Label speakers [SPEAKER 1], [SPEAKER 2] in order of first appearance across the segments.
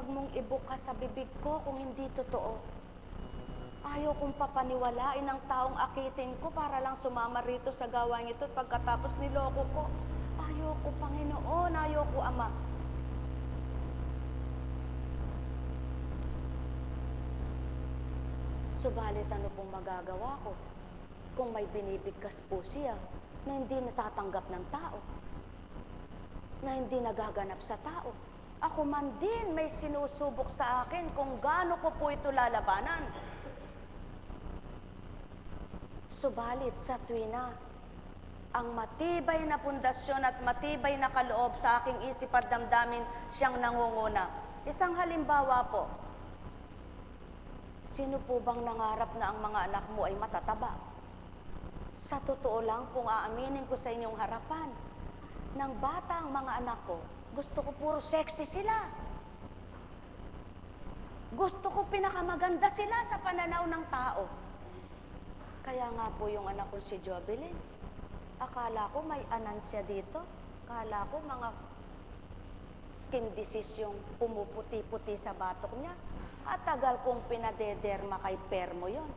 [SPEAKER 1] Huwag mong ibukas sa bibig ko kung hindi totoo. Ayaw kong papaniwalain ang taong akitin ko para lang sumama rito sa gawain ito at pagkatapos niloko ko. Ayaw ko, Panginoon, ayaw ko, Ama. Subalit ano pong magagawa ko kung may binibigkas po siya na hindi natatanggap ng tao, na hindi nagaganap sa tao. Ako man din may sinusubok sa akin kung gaano ko po ito lalabanan. Subalit sa tuwina, ang matibay na pundasyon at matibay na kaloob sa aking isip at damdamin siyang nangunguna. Isang halimbawa po, sino po bang nangarap na ang mga anak mo ay matataba? Sa totoo lang, kung aaminin ko sa inyong harapan, ng bata ang mga anak ko, gusto ko puro sexy sila. Gusto ko pinakamaganda sila sa pananaw ng tao. Kaya nga po yung anak ko si Jovelyn, akala ko may anansya dito. Akala ko mga skin disease yung pumuputi-puti sa batok niya. Katagal kong pinadederma kay Permo yon.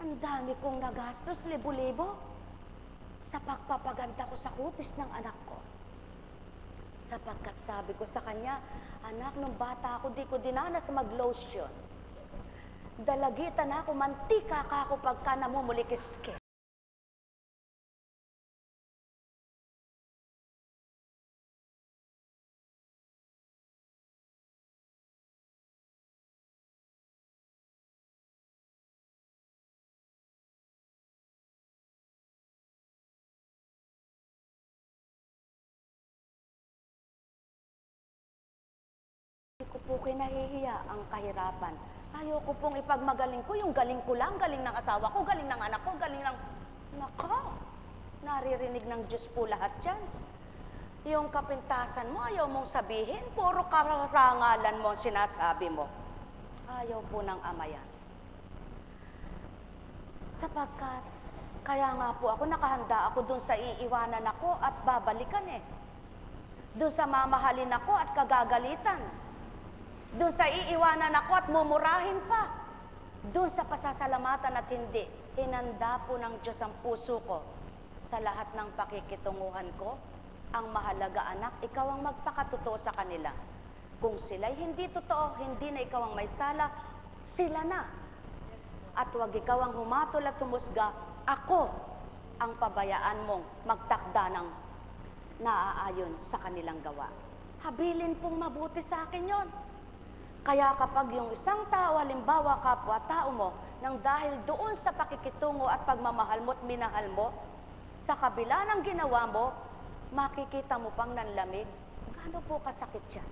[SPEAKER 1] Ang dami kong nagastos, libo-libo, sa pagpapaganda ko sa kutis ng anak ko. Sapagkat sabi ko sa kanya, anak, nung bata ako, di ko dinanas mag-lotion. Dalagitan ako, mantika ka ako pagka namumulikis ka. Hindi ko po kinahihiya ang kahirapan. Ayoko pong ipagmagaling ko, yung galing ko lang, galing ng asawa ko, galing ng anak ko, galing ng... Nako, naririnig ng Diyos po lahat yan. Yung kapintasan mo, ayaw mong sabihin, puro karangalan mo sinasabi mo. Ayaw po ng Ama yan. Sapagkat, kaya nga po ako, nakahanda ako dun sa iiwanan ako at babalikan eh. Dun sa mamahalin ako at kagagalitan. Doon sa iiwanan ako at mumurahin pa. Doon sa pasasalamatan at hindi. Hinanda po ng Diyos ang puso ko sa lahat ng pakikitunguhan ko. Ang mahalaga, anak, ikaw ang magpakatotoo sa kanila. Kung sila'y hindi totoo, hindi na ikaw ang may sala, sila na. At huwag ikaw ang humatol at humusga, ako ang pabayaan mong magtakda ng naaayon sa kanilang gawa. Habilin pong mabuti sa akin yon. Kaya kapag yung isang tao, halimbawa kapwa-tao mo, nang dahil doon sa pakikitungo at pagmamahal mo at minahal mo, sa kabila ng ginawa mo, makikita mo pang nanlamig, gaano po kasakit yan?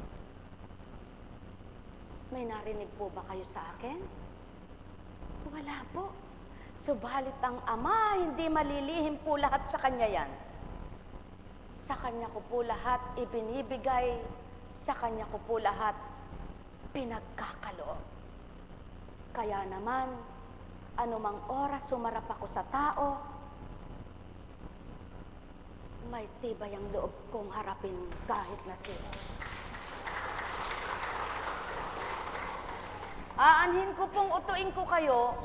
[SPEAKER 1] May narinig po ba kayo sa akin? Wala po. Subalit ang Ama, hindi malilihim po lahat sa Kanya yan. Sa Kanya ko po lahat ibinibigay, sa Kanya ko po lahat pinagkakaloob. Kaya naman, anumang oras sumarap ako sa tao, may tibay ang loob kong harapin kahit na sino. Aanhin ko pong utuin ko kayo,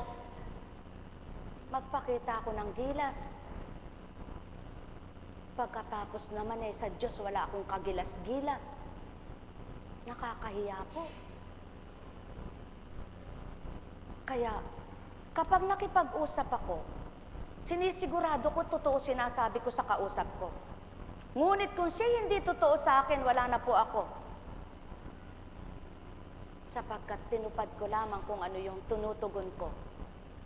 [SPEAKER 1] magpakita ako ng gilas. Pagkatapos naman sa Diyos wala akong kagilas-gilas. Nakakahiya po. Kaya, kapag nakipag-usap ako, sinisigurado ko totoo sinasabi ko sa kausap ko. Ngunit kung siya hindi totoo sa akin, wala na po ako. Sapagkat tinupad ko lamang kung ano yung tunutugon ko.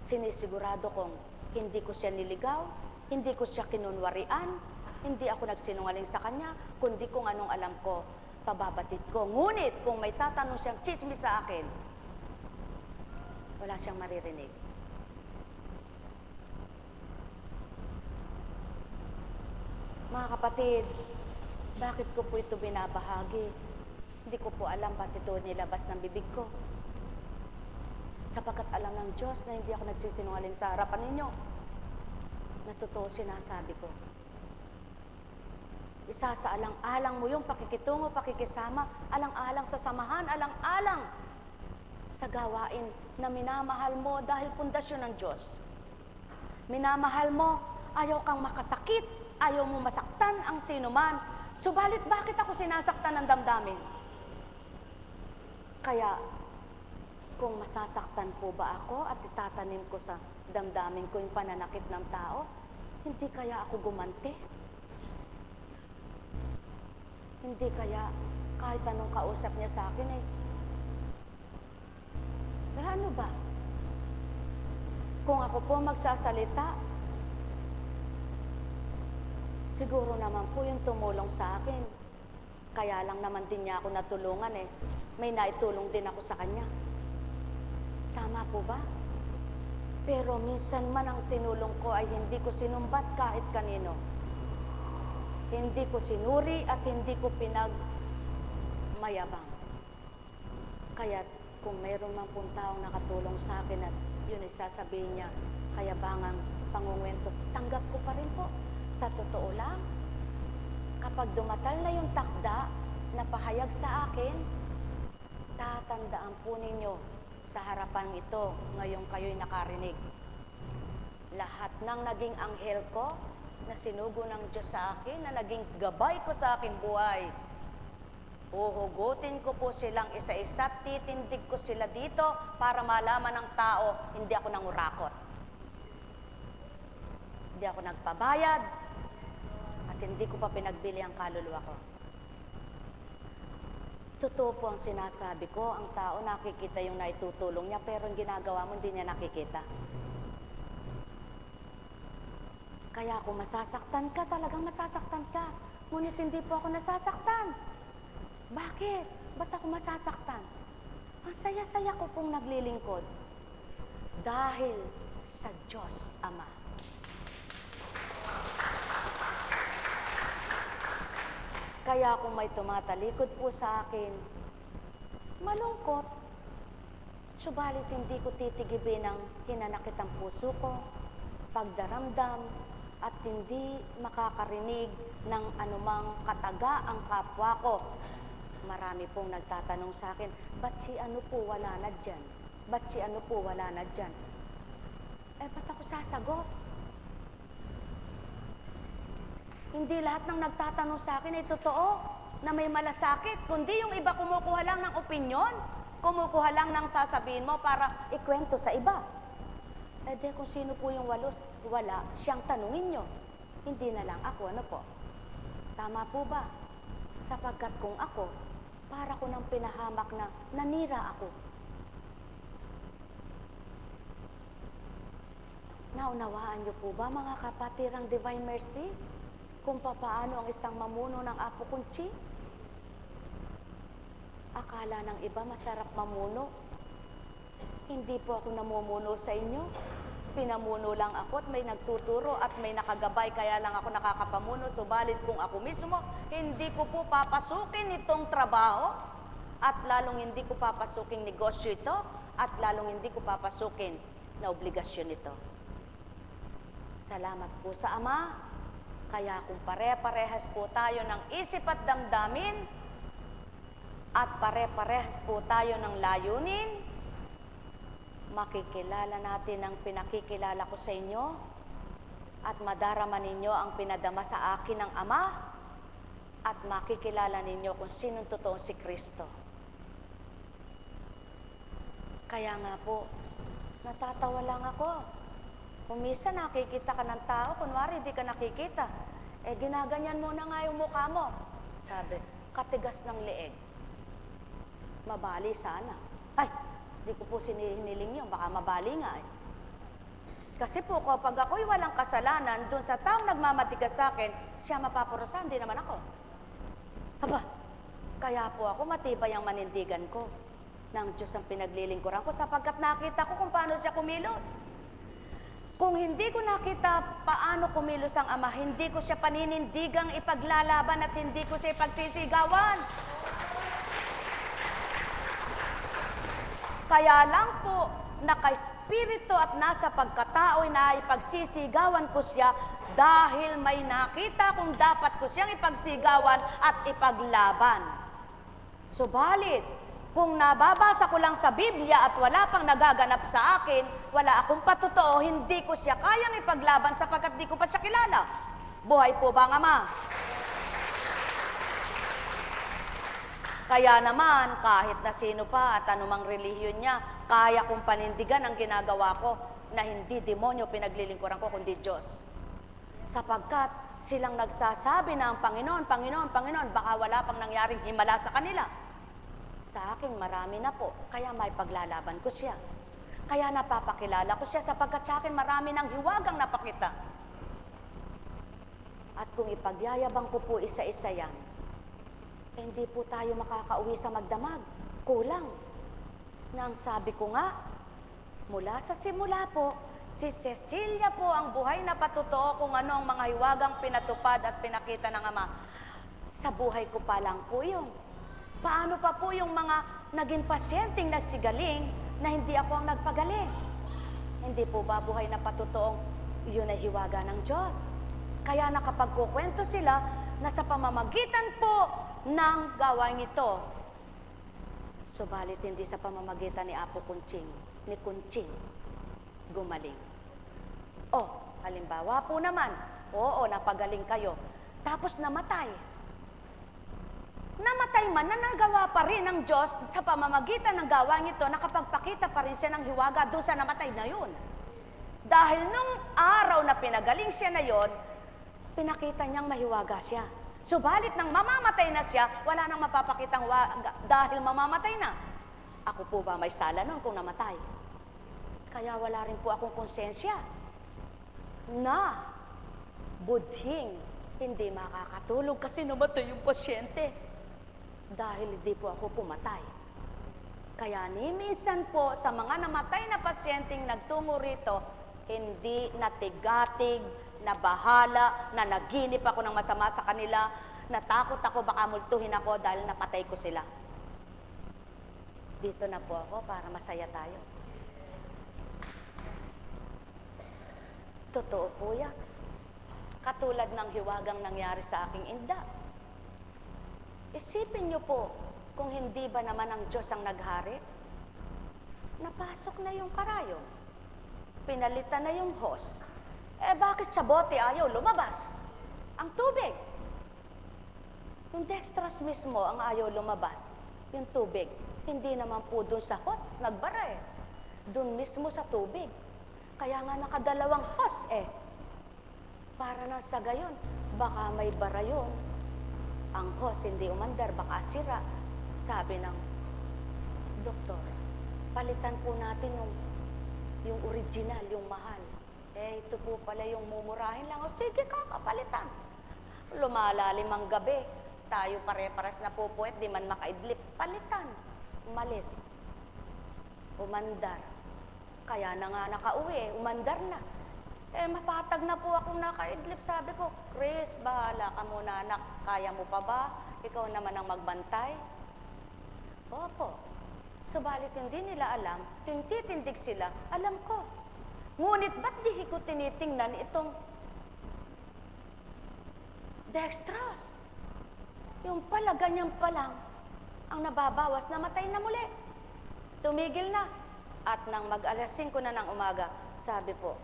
[SPEAKER 1] Sinisigurado kong hindi ko siya niligaw, hindi ko siya kinunwarian, hindi ako nagsinungaling sa kanya, kundi kung anong alam ko, pababatid ko. Ngunit kung may tatanong siyang chismis sa akin, wala siyang maririnig. Mga kapatid, bakit ko po ito binabahagi? Hindi ko po alam ba't ito nilabas ng bibig ko. Sapagkat alam ng Diyos na hindi ako nagsisinungaling sa harapan ninyo. Na totoo sinasabi ko. Isasaalang-alang mo yung pakikitungo, pakikisama, alang-alang sa samahan, alang-alang sa gawain na minamahal mo dahil pundasyon ng Diyos. Minamahal mo, ayaw kang makasakit, ayaw mo masaktan ang sinuman. Subalit bakit ako sinasaktan ng damdamin? Kaya, kung masasaktan po ba ako at itatanim ko sa damdamin ko yung pananakit ng tao, hindi kaya ako gumanti? Hindi kaya kahit anong kausap niya sa akin pero ano ba? Kung ako po magsasalita, siguro naman po yung tumulong sa akin. Kaya lang naman din niya ako natulungan May naitulong din ako sa kanya. Tama po ba? Pero minsan man ang tinulong ko ay hindi ko sinumbat kahit kanino. Hindi ko sinuri at hindi ko pinagmayabang. Kaya kung mayroon mang pong taong nakatulong sa akin at yun ay sasabihin niya, kayabangang pangungwento, tanggap ko pa rin po. Sa totoo lang, kapag dumatal na yung takda na pahayag sa akin, tatandaan po ninyo sa harapan ito, ngayong kayo'y nakarinig. Lahat ng naging anghel ko, na sinugo ng Diyos sa akin, na naging gabay ko sa aking buhay, uhugutin ko po silang isa-isa, titindig ko sila dito para malaman ng tao, hindi ako nangurakot. Hindi ako nagpabayad, at hindi ko pa pinagbili ang kaluluwa ko. Totoo po ang sinasabi ko, ang tao nakikita yung naitutulong niya, pero ang ginagawa mo hindi niya nakikita. Kaya kung masasaktan ka, talagang masasaktan ka. Ngunit hindi po ako nasasaktan. Bakit? Ba't ako masasaktan? Ang saya-saya ko pong naglilingkod. Dahil sa Diyos Ama. Kaya kung may tumatalikod po sa akin, malungkot. Subalit hindi ko titigibin ang hinanakit ang puso ko, pagdaramdam, at hindi makakarinig ng anumang kataga ang kapwa ko. Marami pong nagtatanong sa akin, ba't si ano po wala na dyan? Ba't si ano po wala na dyan? Ba't ako sasagot? Hindi lahat ng nagtatanong sa akin ay totoo na may malasakit, kundi yung iba kumukuha lang ng opinyon, kumukuha lang ng sasabihin mo para ikwento sa iba. Kung sino po yung wala, siyang tanungin nyo. Hindi na lang ako, ano po? Tama po ba? Sapagkat kung ako, para ko nang pinahamak na nanira ako. Naunawaan niyo po ba, mga kapatirang Divine Mercy, kung papaano ang isang mamuno ng Apo Kunchi? Akala ng iba masarap mamuno. Hindi po ako namumuno sa inyo. Pinamuno lang ako at may nagtuturo at may nakagabay, kaya lang ako nakakapamuno. Subalit kung ako mismo, hindi ko po papasukin itong trabaho at lalong hindi ko papasukin negosyo ito at lalong hindi ko papasukin na obligasyon ito. Salamat po sa Ama. Kaya kung pare-parehas po tayo ng isip at damdamin at pare-parehas po tayo ng layunin, makikilala natin ang pinakikilala ko sa inyo at madarama ninyo ang pinadama sa akin ng Ama at makikilala ninyo kung sinong totoong si Kristo. Kaya nga po, natatawa lang ako. Kung minsan nakikita ka ng tao, kunwari di ka nakikita, ginaganyan mo na nga yung mukha mo. Sabi, katigas ng leeg. Mabali sana. Ay, di ko po sinihiniling yun, baka mabali nga Kasi po, kapag ako'y walang kasalanan, dun sa taong nagmamatigas sa akin, siya mapaparusahan, di naman ako. Aba, kaya po ako matibay ang manindigan ko ng Diyos ang pinaglilingkuran ko sapagkat nakita ko kung paano siya kumilos. Kung hindi ko nakita paano kumilos ang Ama, hindi ko siya paninindigang ipaglalaban at hindi ko siya ipagsisigawan. Kaya lang po, naka-espiritu at nasa pagkatao'y na ipagsisigawan ko siya dahil may nakita kung dapat ko siyang ipagsigawan at ipaglaban. Subalit, kung nababasa ko lang sa Biblia at wala pang nagaganap sa akin, wala akong patotoo, hindi ko siya kayang ipaglaban sapagkat di ko pa siya kilala. Buhay po ba ang Ama? Kaya naman, kahit na sino pa at anumang relihiyon niya, kaya kong panindigan ang ginagawa ko na hindi demonyo pinaglilingkuran ko, kundi Diyos. Sapagkat silang nagsasabi na ang Panginoon, Panginoon, Panginoon, baka wala pang nangyaring himala sa kanila. Sa akin, marami na po, kaya may paglalaban ko siya. Kaya napapakilala ko siya sapagkat sa akin marami ng hiwagang napakita. At kung ipagyayabang ko po isa-isa yan, hindi po tayo makakauwi sa magdamag. Kulang. Na ang sabi ko nga, mula sa simula po, si Cecilia po ang buhay na patotoo kung ano ang mga hiwagang pinatupad at pinakita ng Ama. Sa buhay ko pa lang po yun. Paano pa po yung mga naging pasyenteng nagsigaling na hindi ako ang nagpagaling? Hindi po ba buhay na patutoong yun ay hiwaga ng Diyos? Kaya nakapagkukwento sila na sa pamamagitan po ng gawain ito, subalit hindi sa pamamagitan ni Apo Kunching, ni Kunching, gumaling. Halimbawa po naman, oo, napagaling kayo, tapos namatay. Namatay man, nanagawa pa rin ng Diyos sa pamamagitan ng gawain ito, nakapagpakita pa rin siya ng hiwaga doon sa namatay na yun. Dahil nung araw na pinagaling siya na yun, pinakita niyang mahiwaga siya. Subalit nang mamamatay na siya, wala nang mapapakitang dahil mamamatay na. Ako po ba may sala nun kung namatay? Kaya wala rin po akong konsensya na budhing hindi makakatulog kasi namatay yung pasyente dahil hindi po ako pumatay. Kaya ni minsan po sa mga namatay na pasyenteng nagtungo rito, hindi natigatig, nabahala, na naginip ako ng masama sa kanila, natakot ako baka multuhin ako dahil napatay ko sila. Dito na po ako para masaya tayo. Totoo po yan. Katulad ng hiwagang nangyari sa aking inda. Isipin niyo po, kung hindi ba naman ang Diyos ang naghari? Napasok na yung karayom. Pinalitan na yung hose. Bakit sa bote ayaw lumabas? Ang tubig. Yung dextrose mismo ang ayaw lumabas. Yung tubig. Hindi naman po dun sa hose, nagbara eh. Dun mismo sa tubig. Kaya nga nakadalawang hose eh. Para na sa gayon, baka may bara yun. Ang hose hindi umandar, baka sira. Sabi ng doktor, palitan po natin yung original, yung mahal. Ito po pala yung mumurahin lang. O sige, kakapalitan. Lumalalim ang gabi. Tayo pare-pares na po puwet, di man makaidlip. Palitan. Umalis. Umandar. Kaya na nga nakauwi, umandar na. Mapatag na po akong nakaidlip. Sabi ko, Chris, bahala ka muna anak. Kaya mo pa ba? Ikaw naman ang magbantay. Opo. Subalit hindi nila alam, yung titindig sila, alam ko. Ngunit ba't di ko tinitingnan itong dextrose? Yung pala, ganyan pa lang, ang nababawas, namatay na muli. Tumigil na. At nang mag-alas 5 na ng umaga, sabi po,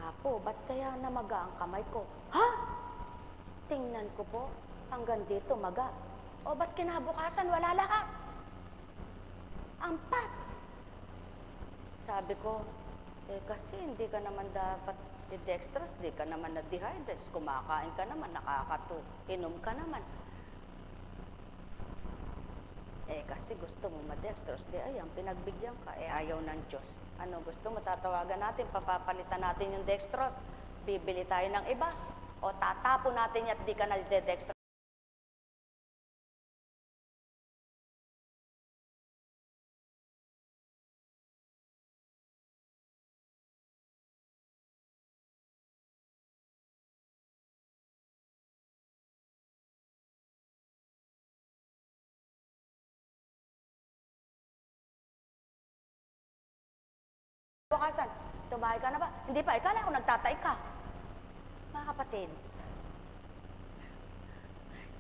[SPEAKER 1] Apo, ba't kaya namaga ang kamay ko? Ha? Tingnan ko po, hanggang dito maga. O ba't kinabukasan, wala lahat? Ampat. Sabi ko, kasi hindi ka naman dapat i-dextrose, di ka naman na-dehydrate, kumakain ka naman, inom ka naman. Kasi gusto mo ma-dextrose, di ayan, pinagbigyan ka, ayaw ng Diyos. Ano gusto mo, tatawagan natin, papapalitan natin yung dextrose, bibili tayo ng iba, o tatapo natin at di ka na-dextrose. Bukasan, tumahay ka na ba? Hindi pa, ikala ko nagtatay ka. Mga kapatid,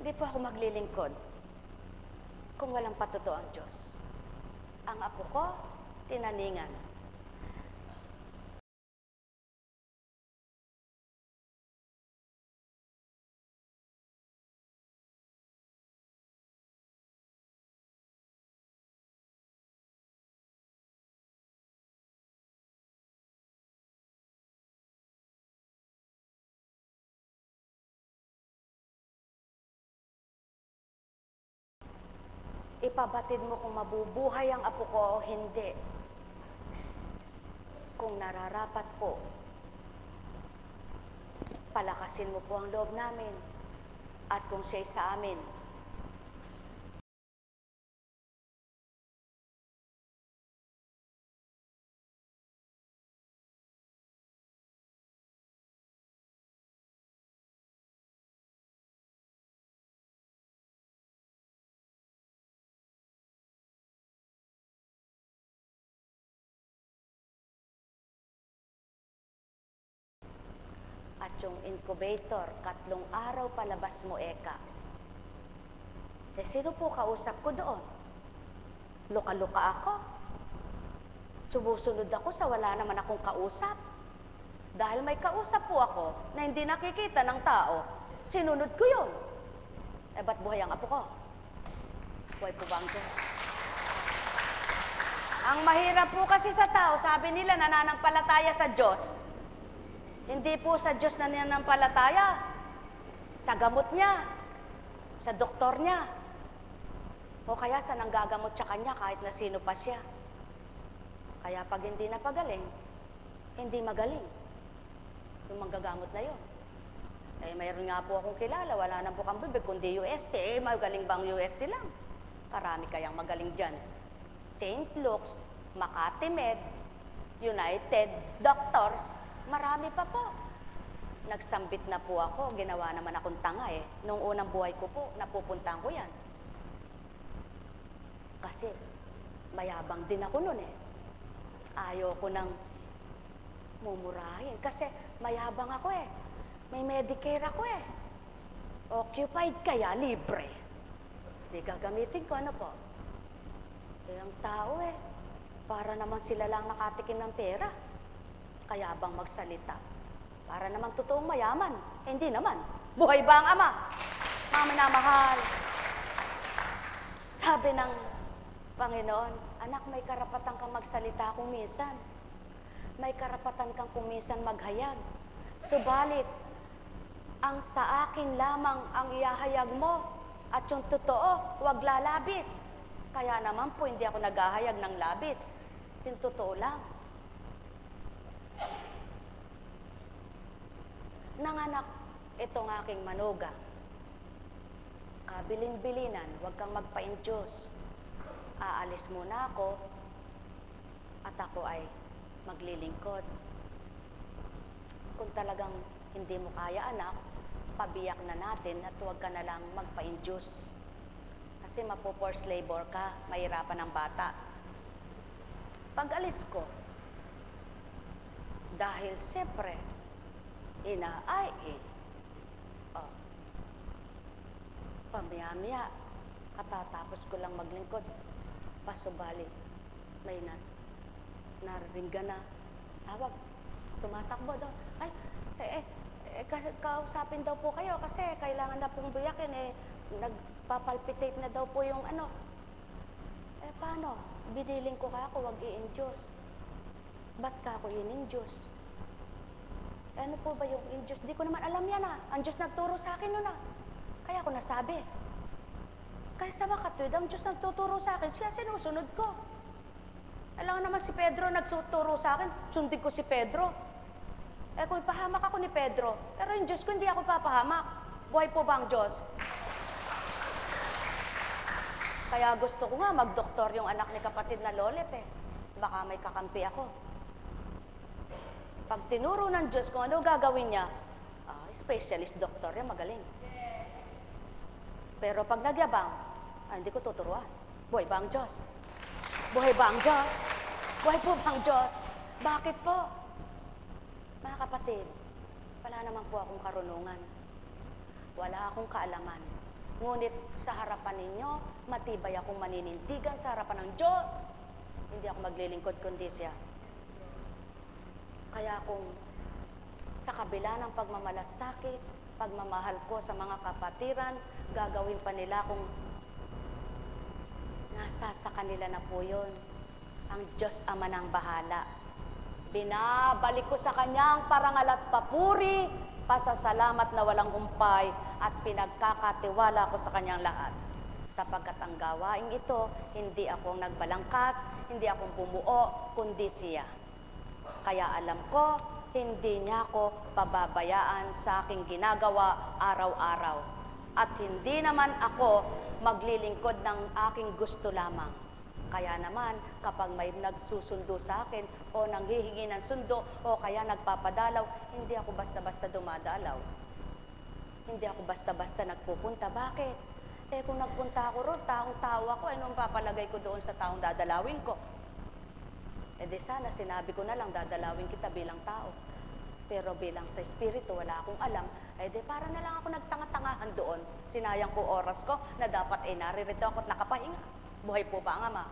[SPEAKER 1] hindi po ako maglilingkod kung walang patuto ang Diyos. Ang apo ko, tinaningan. Ipabatid mo kung mabubuhay ang apo ko o hindi. Kung nararapat po, palakasin mo po ang loob namin. At kung siya'y sa amin, at yung incubator, 3 araw palabas mo, Eka. Sino po kausap ko doon? Luka-luka ako. Sumusunod ako sa wala naman akong kausap. Dahil may kausap po ako na hindi nakikita ng tao, sinunod ko yun. Ba't buhay ang apo ko? Buhay po ba ang Diyos? Ang mahirap po kasi sa tao, sabi nila nananampalataya sa Diyos. Hindi po sa Diyos na nananampalataya. Sa gamot niya. Sa doktor niya. O kaya sa nanggagamot sa kanya kahit na sino pa siya. Kaya pag hindi napagaling, hindi magaling. Yung manggagamot na yun. Mayroon nga po akong kilala, wala na po kang bibig, kundi UST. Magaling bang UST lang? Karami kayang magaling dyan. St. Luke's, Makati Med, United Doctors, marami pa po. Nagsambit na po ako, ginawa naman akong tanga Nung unang buhay ko po, napupuntahan ko yan. Kasi mayabang din ako nun Ayaw ko nang mumurahin. Kasi mayabang ako May Medicare ako Occupied kaya libre. Di gagamitin ko ano po. Ang tao para naman sila lang nakatikim ng pera. Kaya bang magsalita? Para naman totoong mayaman. Hindi naman. Buhay ba ang Ama? Mga minamahal. Sabi ng Panginoon, anak, may karapatan kang magsalita kung minsan. May karapatan kang kung minsan maghayag. Subalit, ang sa akin lamang ang iahayag mo at yung totoo, huwag lalabis. Kaya naman po, hindi ako naghahayag ng labis. Yung totoo lang. Nanganak itong aking manugang. Kabilin-bilinan, huwag kang magpa-Diyos. Aalis muna ako at ako ay maglilingkod. Kung talagang hindi mo kaya, anak, pabiyak na natin at huwag ka na lang magpa-Diyos. Kasi mapo-forced labor ka, mahirapan ang bata. Pag-alis ko, dahil siyempre, pamaya-maya, katatapos ko lang maglingkod. Pasubali, may naringgan na tawag, tumatakbo daw. Kausapin daw po kayo kasi kailangan na pong biyakin nagpapalpitate na daw po yung ano. Paano? Biniling ko ka ako, wag i-Diyos. Ba't ka ako in-Diyos? Ano po ba yung in-Diyos? Di ko naman alam yan Ang Diyos nagturo sa akin nun Kaya ako nasabi. Kaya sa makatwid, ang Diyos nagtuturo sa akin, siya sinusunod ko. Alam naman si Pedro nagtuturo sa akin, sundin ko si Pedro. Kung ipahamak ako ni Pedro, pero yung Diyos ko hindi ako papahamak. Buhay po ba ang Diyos? Kaya gusto ko nga magdoktor yung anak ni kapatid na Lolet Baka may kakampi ako. Pag tinuro ng Diyos kung ano gagawin niya, specialist doctor yan, magaling. Pero pag nagyabang, hindi ko tuturuan. Buhay ba ang Diyos? Buhay ba ang Diyos? Buhay po ba ang Diyos? Bakit po? Mga kapatid, Wala naman po akong karunungan. Wala akong kaalaman. Ngunit sa harapan ninyo, matibay akong maninindigan sa harapan ng Diyos. Hindi ako maglilingkod kundi siya. Kaya kung sa kabila ng pagmamalasakit, pagmamahal ko sa mga kapatiran, gagawin pa nila kung nasa sa kanila na po yun. Ang Diyos Ama ng bahala. Binabalik ko sa Kanya ang parangal at papuri, pasasalamat na walang humpay, at pinagkakatiwala ko sa Kanyang lahat. Sapagkat ang gawaing ito, hindi akong nagbalangkas, hindi akong bumuo, kundi siya. Kaya alam ko, hindi niya ako pababayaan sa aking ginagawa araw-araw. At hindi naman ako maglilingkod ng aking gusto lamang. Kaya naman, kapag may nagsusundo sa akin o nanghihingi ng sundo o kaya nagpapadalaw, hindi ako basta-basta dumadalaw. Hindi ako basta-basta nagpupunta. Bakit? Eh kung nagpunta ako roon, taong-tao ako, anong papalagay ko doon sa taong dadalawin ko? Eh di sana sinabi ko na lang, dadalawin kita bilang tao. Pero bilang sa espiritu, wala akong alam. Eh di para na lang ako nagtanga-tangahan doon. Sinayang ko oras ko na dapat naririto ako at nakapahinga. Buhay po ba ang Ama?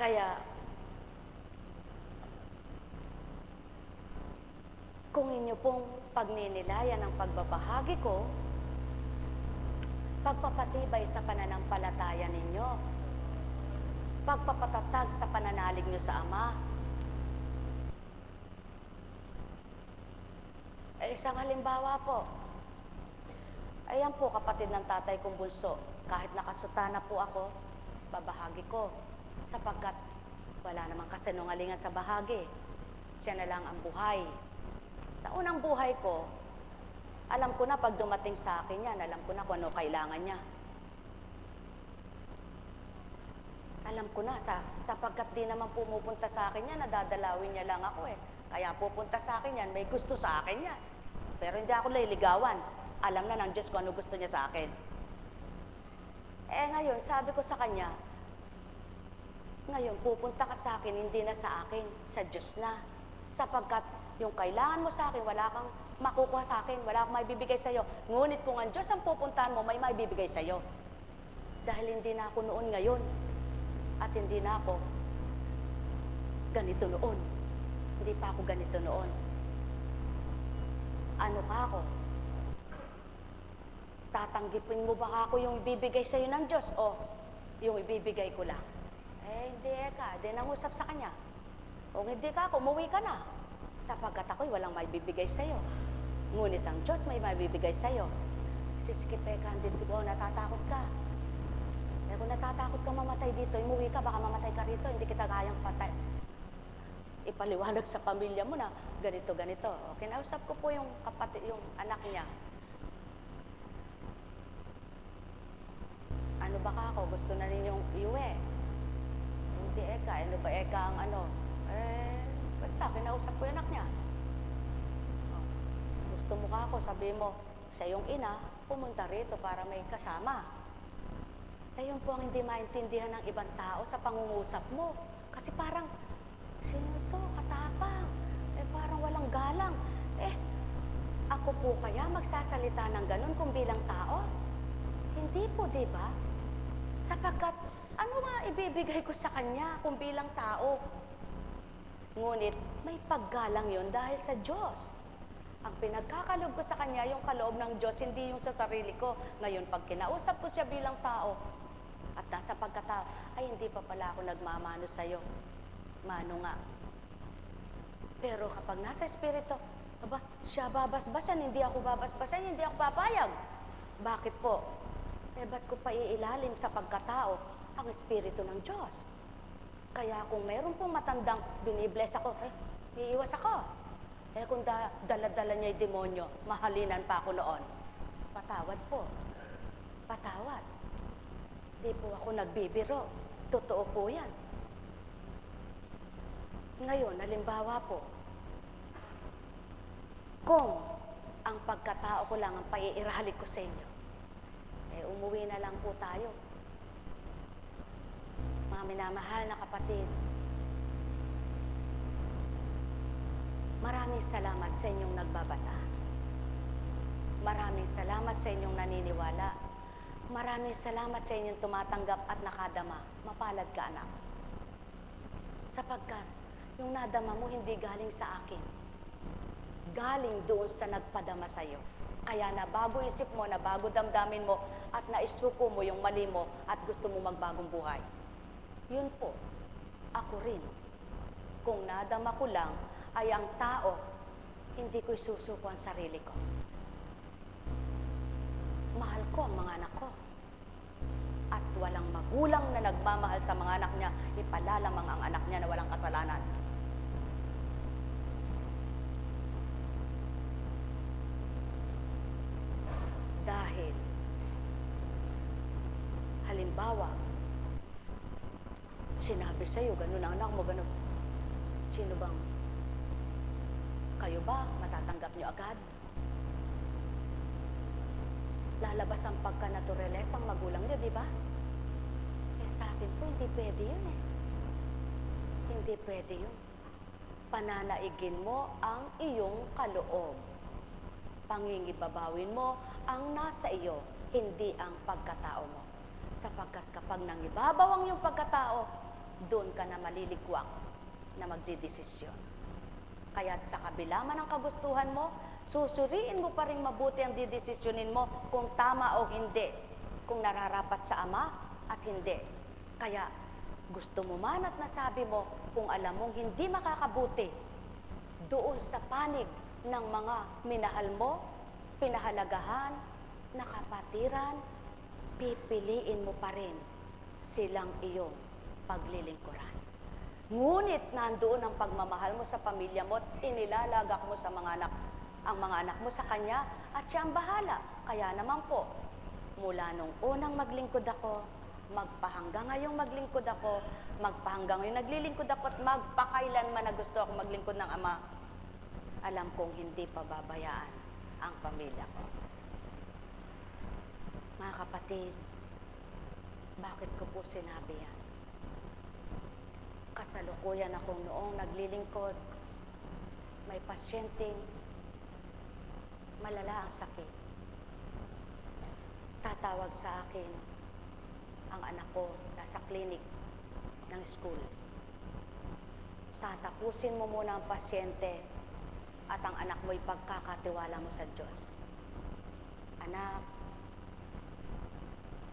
[SPEAKER 1] Kaya, kung inyo pong pagninilayan ang pagbabahagi ko, pagpapatibay sa pananampalataya ninyo, pagpapatatag sa pananalig nyo sa Ama, isang halimbawa po, ayan po kapatid ng tatay kong bunso, kahit nakasutana po ako, babahagi ko, sapagkat wala namang kasinungalingan sa bahagi. Siya na lang ang buhay. Sa unang buhay ko, alam ko na pag dumating sa akin yan, alam ko na kung ano kailangan niya. Alam ko na, sapagkat di naman pumupunta sa akin yan, nadadalawin niya lang ako eh. Kaya pupunta sa akin yan, may gusto sa akin yan. Pero hindi ako liligawan. Alam na ng Diyos kung ano gusto niya sa akin. Eh ngayon, sabi ko sa kanya, ngayon, pupunta ka sa akin, hindi na sa akin, sa Diyos na. Sapagkat yung kailangan mo sa akin, wala kang makukuha sa akin, wala kang maibibigay sa'yo. Ngunit kung ang Diyos ang pupuntahan mo, may maibibigay sa'yo. Dahil hindi na ako noon ngayon. At hindi na ako ganito noon. Hindi pa ako ganito noon. Ano ka ako? Tatanggipin mo ba ako yung ibibigay sa'yo ng Diyos o yung ibibigay ko lang? Eh, hindi ka. Di nangusap sa kanya. O hindi ka ako, umuwi ka na. Sapagkat ako'y walang maibibigay sa'yo. Ngunit ang Diyos may maibibigay sa'yo. Siskip ka, hindi ko, natatakot ka. Eh, kung natatakot ka mamatay dito, umuwi ka, baka mamatay ka rito, hindi kita kayang patay. Ipaliwanag sa pamilya mo na ganito, ganito. O, kinausap ko po yung kapatid, yung anak niya. Ano ba ka ako? Gusto na ninyong iuwi? Hindi eka. Ano ba eka ang ano? Eh, basta, kinausap ko yung anak niya. O, gusto mo ka ako, sabi mo, sa iyong ina, pumunta rito para may kasama. Eh, yun po ang hindi maintindihan ng ibang tao sa pangungusap mo. Kasi parang, sino to? Katapang. Eh, parang walang galang. Eh, ako po kaya magsasalita ng ganun kung bilang tao? Hindi po, di ba? Sapagkat, ano nga ibibigay ko sa kanya kung bilang tao? Ngunit, may paggalang yon dahil sa Diyos. Ang pinagkakaloob ko sa kanya, yung kaloob ng Diyos, hindi yung sa sarili ko. Ngayon, pag kinausap ko siya bilang tao, at nasa pagkatao, ay hindi pa pala ako nagmamano sa'yo. Mano nga. Pero kapag nasa espiritu, aba, siya babasbasan, hindi ako babasbasan, hindi ako papayag. Bakit po? Eh, ba't ko pa iilalim sa pagkatao ang espiritu ng Diyos? Kaya kung mayroon pong matandang binibless ako, eh, iiwas ako. Eh, kung dala-dala niya yung demonyo, mahalinan pa ako noon. Patawad po. Patawad. Di po ako nagbibiro. Totoo po yan. Ngayon, halimbawa po, kung ang pagkatao ko lang ang paiiralik ko sa inyo, eh, umuwi na lang po tayo. Mga minamahal na kapatid, Maraming salamat sa inyong nagbabata. Maraming salamat sa inyong naniniwala. Maraming salamat sa inyong tumatanggap at nakadama. Mapalad ka, anak. Sapagkat yung nadama mo hindi galing sa akin. Galing doon sa nagpadama sa iyo. Kaya na bago isip mo, na bago damdamin mo, at naisuko mo yung mali mo at gusto mo magbagong buhay. Yun po, ako rin. Kung nadama ko lang ay ang tao, hindi ko isusuko ang sarili ko. Mahal ko ang mga anak ko. At walang magulang na nagmamahal sa mga anak niya, ipalalamang ang anak niya na walang kasalanan. Dahil, halimbawa, sinabi sa'yo, ganun ang anak mo, ganun. Sino bang? Kayo ba? Matatanggap niyo agad? Lalabas ang pagka-naturales ang magulang niyo, di ba? Eh sa akin po, hindi pwede yun eh. Hindi pwede yun. Pananaigin mo ang iyong kaloob. Pangingibabawin mo ang nasa iyo, hindi ang pagkatao mo. Sapagkat kapag nangibabaw ang iyong pagkatao, doon ka na maliligwak na magdidesisyon. Kaya sa kabila man ang kagustuhan mo, susuriin mo pa rin mabuti ang didesisyonin mo kung tama o hindi, kung nararapat sa ama at hindi. Kaya gusto mo man at nasabi mo, kung alam mong hindi makakabuti, doon sa panig ng mga minahal mo, pinahalagahan, nakapatiran, pipiliin mo pa rin silang iyong paglilingkuran. Ngunit nandoon ang pagmamahal mo sa pamilya mo at inilalagak mo sa mga anak, ang mga anak mo sa kanya at siya ang bahala. Kaya naman po, mula nung unang maglingkod ako, magpahanggang ngayong maglingkod ako, magpahanggang ngayong naglilingkod ako at magpakailanman na gusto ako maglingkod ng Ama, alam kong hindi pababayaan ang pamilya ko. Mga kapatid, bakit ko po sinabi yan? Kasalukuyan akong noong naglilingkod, may pasyenteng malala ang sakit. Tatawag sa akin ang anak ko nasa clinic ng school. Tatapusin mo muna ang pasyente at ang anak mo ipagkakatiwala mo sa Diyos. Anak,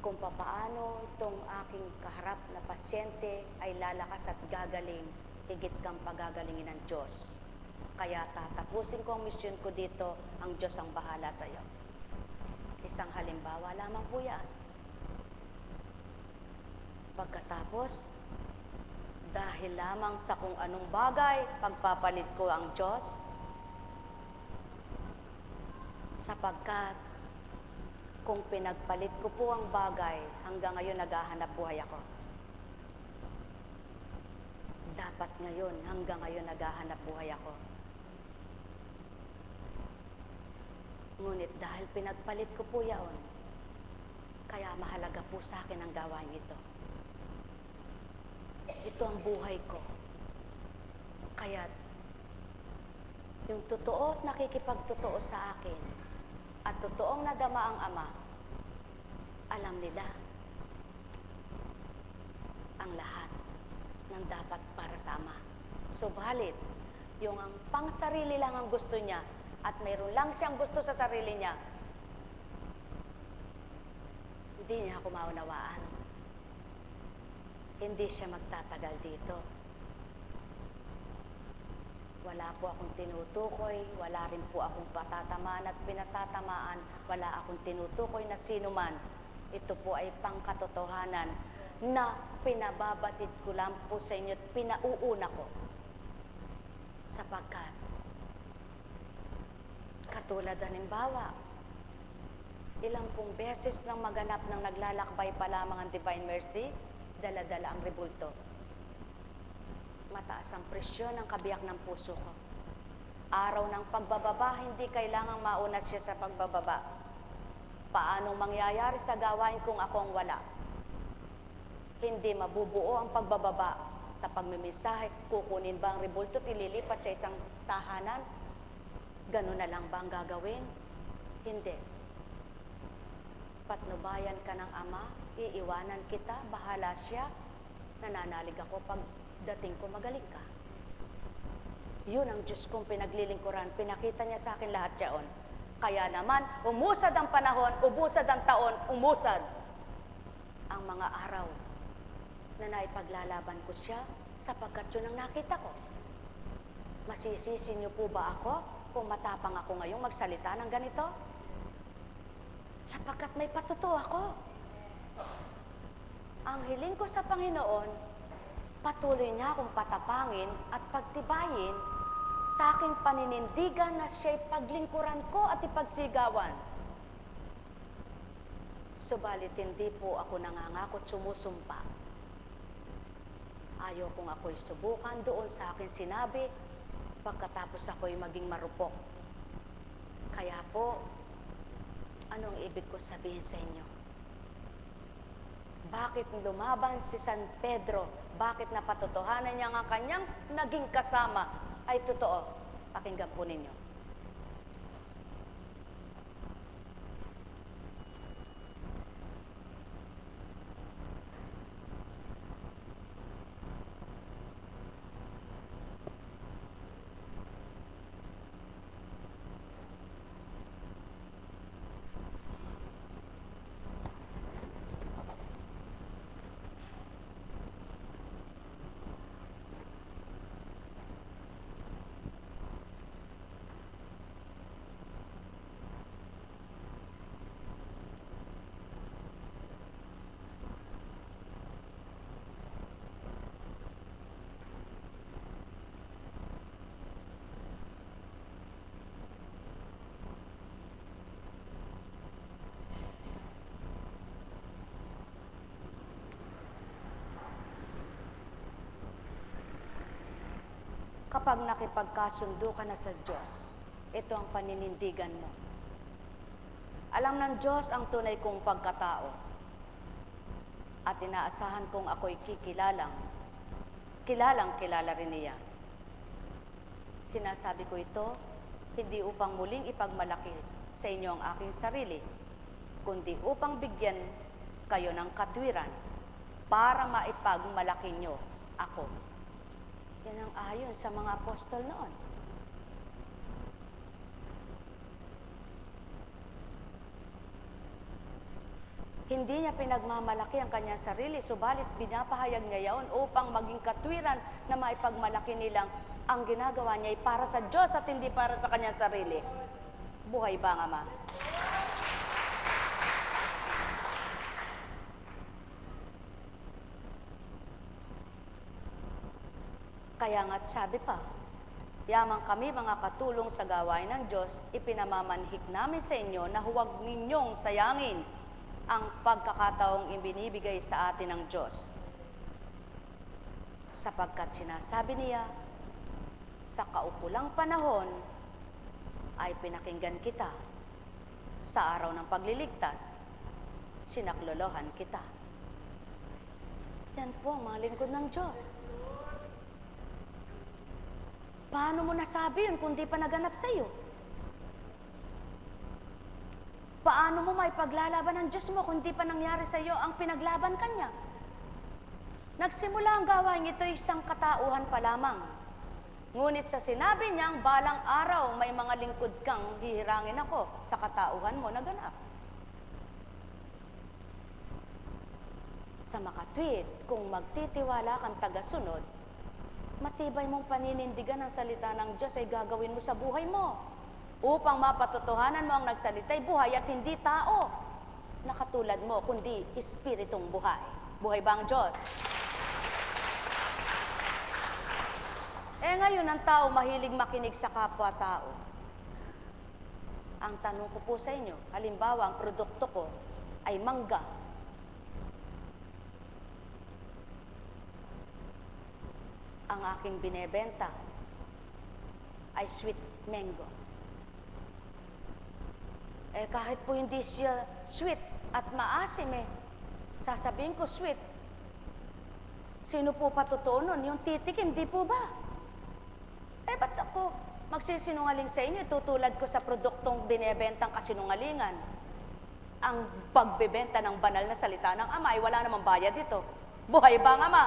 [SPEAKER 1] kung papaano itong aking kaharap na pasyente ay lalakas at gagaling, higit kang pagagalingin ng Diyos. Kaya tatapusin ko ang misyon ko dito, ang Diyos ang bahala sa iyo. Isang halimbawa lamang po yan. Pagkatapos, dahil lamang sa kung anong bagay, pagpapalit ko ang Diyos, sapagkat kung pinagpalit ko po ang bagay, hanggang ngayon naghahanap buhay ako. Dapat ngayon, hanggang ngayon naghahanap buhay ako. Ngunit dahil pinagpalit ko po yaon, kaya mahalaga po sa akin ang gawain ito. Ito ang buhay ko. Kaya yung totoo at nakikipagtotoo sa akin, at totoong nadama ang Ama, alam nila ang lahat ng dapat para sa Ama. Subalit, yung ang pang-sarili lang ang gusto niya at mayroon lang siyang gusto sa sarili niya, hindi niya ako maunawaan. Hindi siya magtatagal dito. Wala po akong tinutukoy, wala rin po akong patatamaan at pinatatamaan, wala akong tinutukoy na sino man. Ito po ay pangkatotohanan na pinababatid ko lang po sa inyo at pinauuna ko. Sapagkat, katulad halimbawa, ilang pong beses nang maganap ng naglalakbay pa lamang ang Divine Mercy, dala-dala ang rebulto. Mataas ang presyon ng kabiyak ng puso ko. Araw ng pagbababa, hindi kailangang mauna siya sa pagbababa. Paanong mangyayari sa gawain kung akong wala? Hindi mabubuo ang pagbababa sa pagmimisahe, kukunin ba ang rebulto at ililipat sa isang tahanan? Ganun na lang ba ang gagawin? Hindi. Patnubayan ka ng Ama, iiwanan kita, bahala siya. Nananalig ako pag dating ko magaling ka. Yun ang Diyos kong pinaglilingkuran. Pinakita niya sa akin lahat yaon. Kaya naman, umusad ang panahon, ubusad ang taon, umusad ang mga araw na naipaglalaban ko siya sapagkat yun ang nakita ko. Masisisi niyo po ba ako kung matapang ako ngayong magsalita ng ganito? Sapagkat may patuto ako. Ang hiling ko sa Panginoon, patuloy niya akong patapangin at pagtibayin sa aking paninindigan na siya'y paglingkuran ko at ipagsigawan. Subalit hindi po ako nangangako at sumusumpa. Ayaw kong ako'y subukan doon sa akin sinabi pagkatapos ako'y maging marupok. Kaya po, anong ibig ko sabihin sa inyo? Bakit lumaban si San Pedro? Bakit napatotohanan niya ang kanyang naging kasama? Ay totoo. Pakinggan po ninyo. Kapag nakipagkasundo ka na sa Diyos, ito ang paninindigan mo. Alam ng Diyos ang tunay kong pagkatao at inaasahan kong ako'y kilalang kilala rin niya. Sinasabi ko ito, hindi upang muling ipagmalaki sa inyo ang aking sarili, kundi upang bigyan kayo ng katwiran para maipagmalaki nyo ako. Yan ang ayon sa mga apostol noon. Hindi niya pinagmamalaki ang kanyang sarili, subalit pinapahayag niya yaon upang maging katwiran na maipagmalaki nilang ang ginagawa niya ay para sa Diyos at hindi para sa kanyang sarili. Buhay ba ang Ama? Kaya nga't sabi pa, yamang kami mga katulong sa gawain ng Diyos, ipinamamanhik namin sa inyo na huwag ninyong sayangin ang pagkakataong ibinibigay sa atin ng Diyos. Sapagkat sinasabi niya, sa kaukulang panahon ay pinakinggan kita. Sa araw ng pagliligtas, sinaklolohan kita. Yan po ang mga lingkod ng Diyos. Paano mo nasabi yun kung di pa naganap sa iyo? Paano mo maipaglalaban ng Diyos mo kung di pa nangyari sa iyo ang pinaglaban kanya? Nagsimula ang gawain ito isang katauhan pa lamang. Ngunit sa sinabi niyang balang araw may mga lingkod kang hihirangin ako sa katauhan mo naganap. Sa makatwid, kung magtitiwala kang tagasunod, matibay mong paninindigan ang salita ng Diyos ay gagawin mo sa buhay mo upang mapatotohanan mo ang nagsalita'y buhay at hindi tao na katulad mo, kundi espiritong buhay. Buhay ba ang Diyos? Ngayon ang tao mahilig makinig sa kapwa-tao. Ang tanong ko po sa inyo, halimbawa ang produkto ko ay mangga. Ang aking binebenta ay sweet mango. Kahit po hindi siya sweet at maasim sasabihin ko sweet. Sino po pa totoo nun? Yung titikim, di po ba? Ba't ako magsisinungaling sa inyo? Tutulad ko sa produktong binebentang kasinungalingan. Ang pagbebenta ng banal na salita ng Ama ay wala namang bayad dito. Buhay ba ang Ama?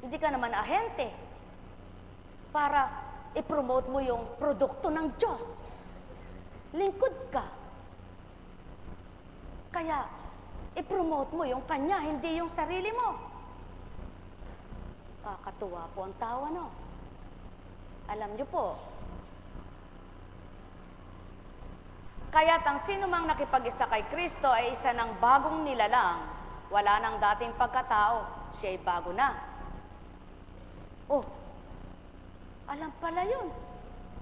[SPEAKER 1] Hindi ka naman ahente para i-promote mo yung produkto ng Diyos. Lingkod ka. Kaya, i-promote mo yung Kanya, hindi yung sarili mo. Kakatuwa po ang tawa, no? Alam niyo po, kaya't ang sino mang nakipag-isa kay Kristo ay isa ng bagong nilalang. Wala nang dating pagkatao, siya'y bago na. Oh, alam pala yun.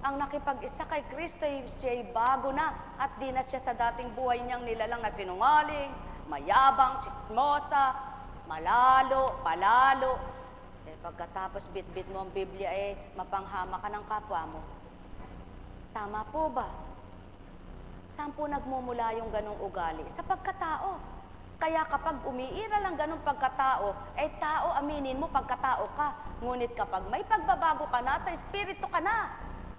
[SPEAKER 1] Ang nakipag-isa kay Kristo ay siya'y bago na at di na siya sa dating buhay niyang nilalang na sinungaling, mayabang, sitmosa, malalo, palalo. Pagkatapos bit-bit mo ang Biblia, mapanghama ka ng kapwa mo. Tama po ba? Saan po nagmumula yung ganong ugali? Sa pagkatao. Kaya kapag umiiral ang ganong pagkatao, tao, aminin mo, pagkatao ka. Ngunit kapag may pagbabago ka na, sa Espiritu ka na.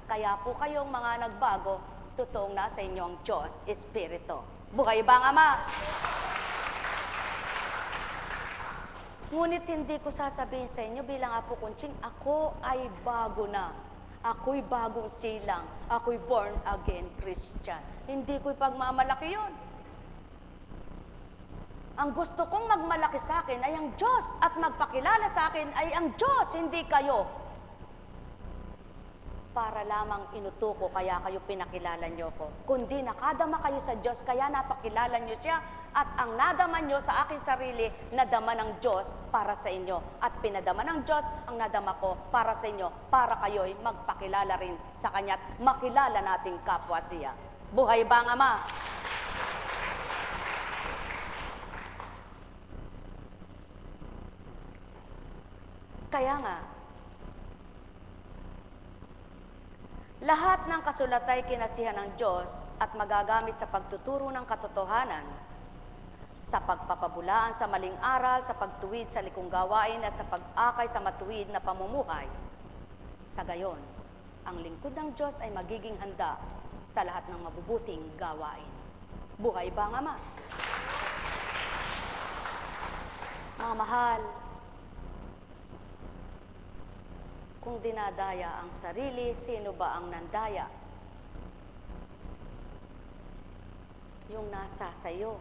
[SPEAKER 1] Kaya po kayong mga nagbago, totoong nasa inyo ang Diyos, Espiritu. Buhay ba ang Ama? Ngunit hindi ko sasabihin sa inyo bilang Apo Kunching, ako ay bago na. Ako'y bagong silang. Ako'y born again Christian. Hindi ko'y pagmamalaki yun. Ang gusto kong magmalaki sa akin ay ang Diyos at magpakilala sa akin ay ang Diyos, hindi kayo. Para lamang inutuko, kaya kayo pinakilala nyo ko. Kundi nakadama kayo sa Diyos, kaya napakilala nyo siya. At ang nadama nyo sa aking sarili, nadama ng Diyos para sa inyo. At pinadama ng Diyos ang nadama ko para sa inyo, para kayo'y magpakilala rin sa Kanya at makilala nating kapwa siya. Buhay ba ang Ama? Kaya nga, lahat ng kasulat ay kinasihan ng Diyos at magagamit sa pagtuturo ng katotohanan, sa pagpapabulaan sa maling aral, sa pagtuwid sa likong gawain at sa pag-akay sa matuwid na pamumuhay. Sa gayon, ang lingkod ng Diyos ay magiging handa sa lahat ng mabubuting gawain. Buhay ba ang Ama? Mga mahal, kung dinadaya ang sarili, sino ba ang nandaya? Yung nasa sayo.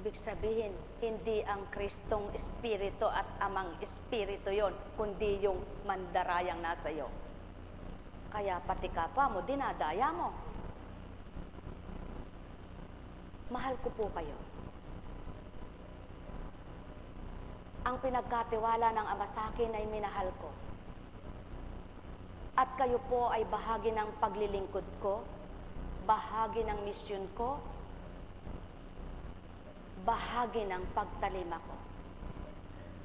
[SPEAKER 1] Ibig sabihin, hindi ang Kristong Espiritu at Amang Espiritu yon, kundi yung mandarayang nasa iyo. Kaya pati kapwa mo, dinadaya mo. Mahal ko po kayo. Ang pinagkatiwala ng Ama sa akin ay minahal ko. At kayo po ay bahagi ng paglilingkod ko, bahagi ng misyon ko, bahagi ng pagtalima ko.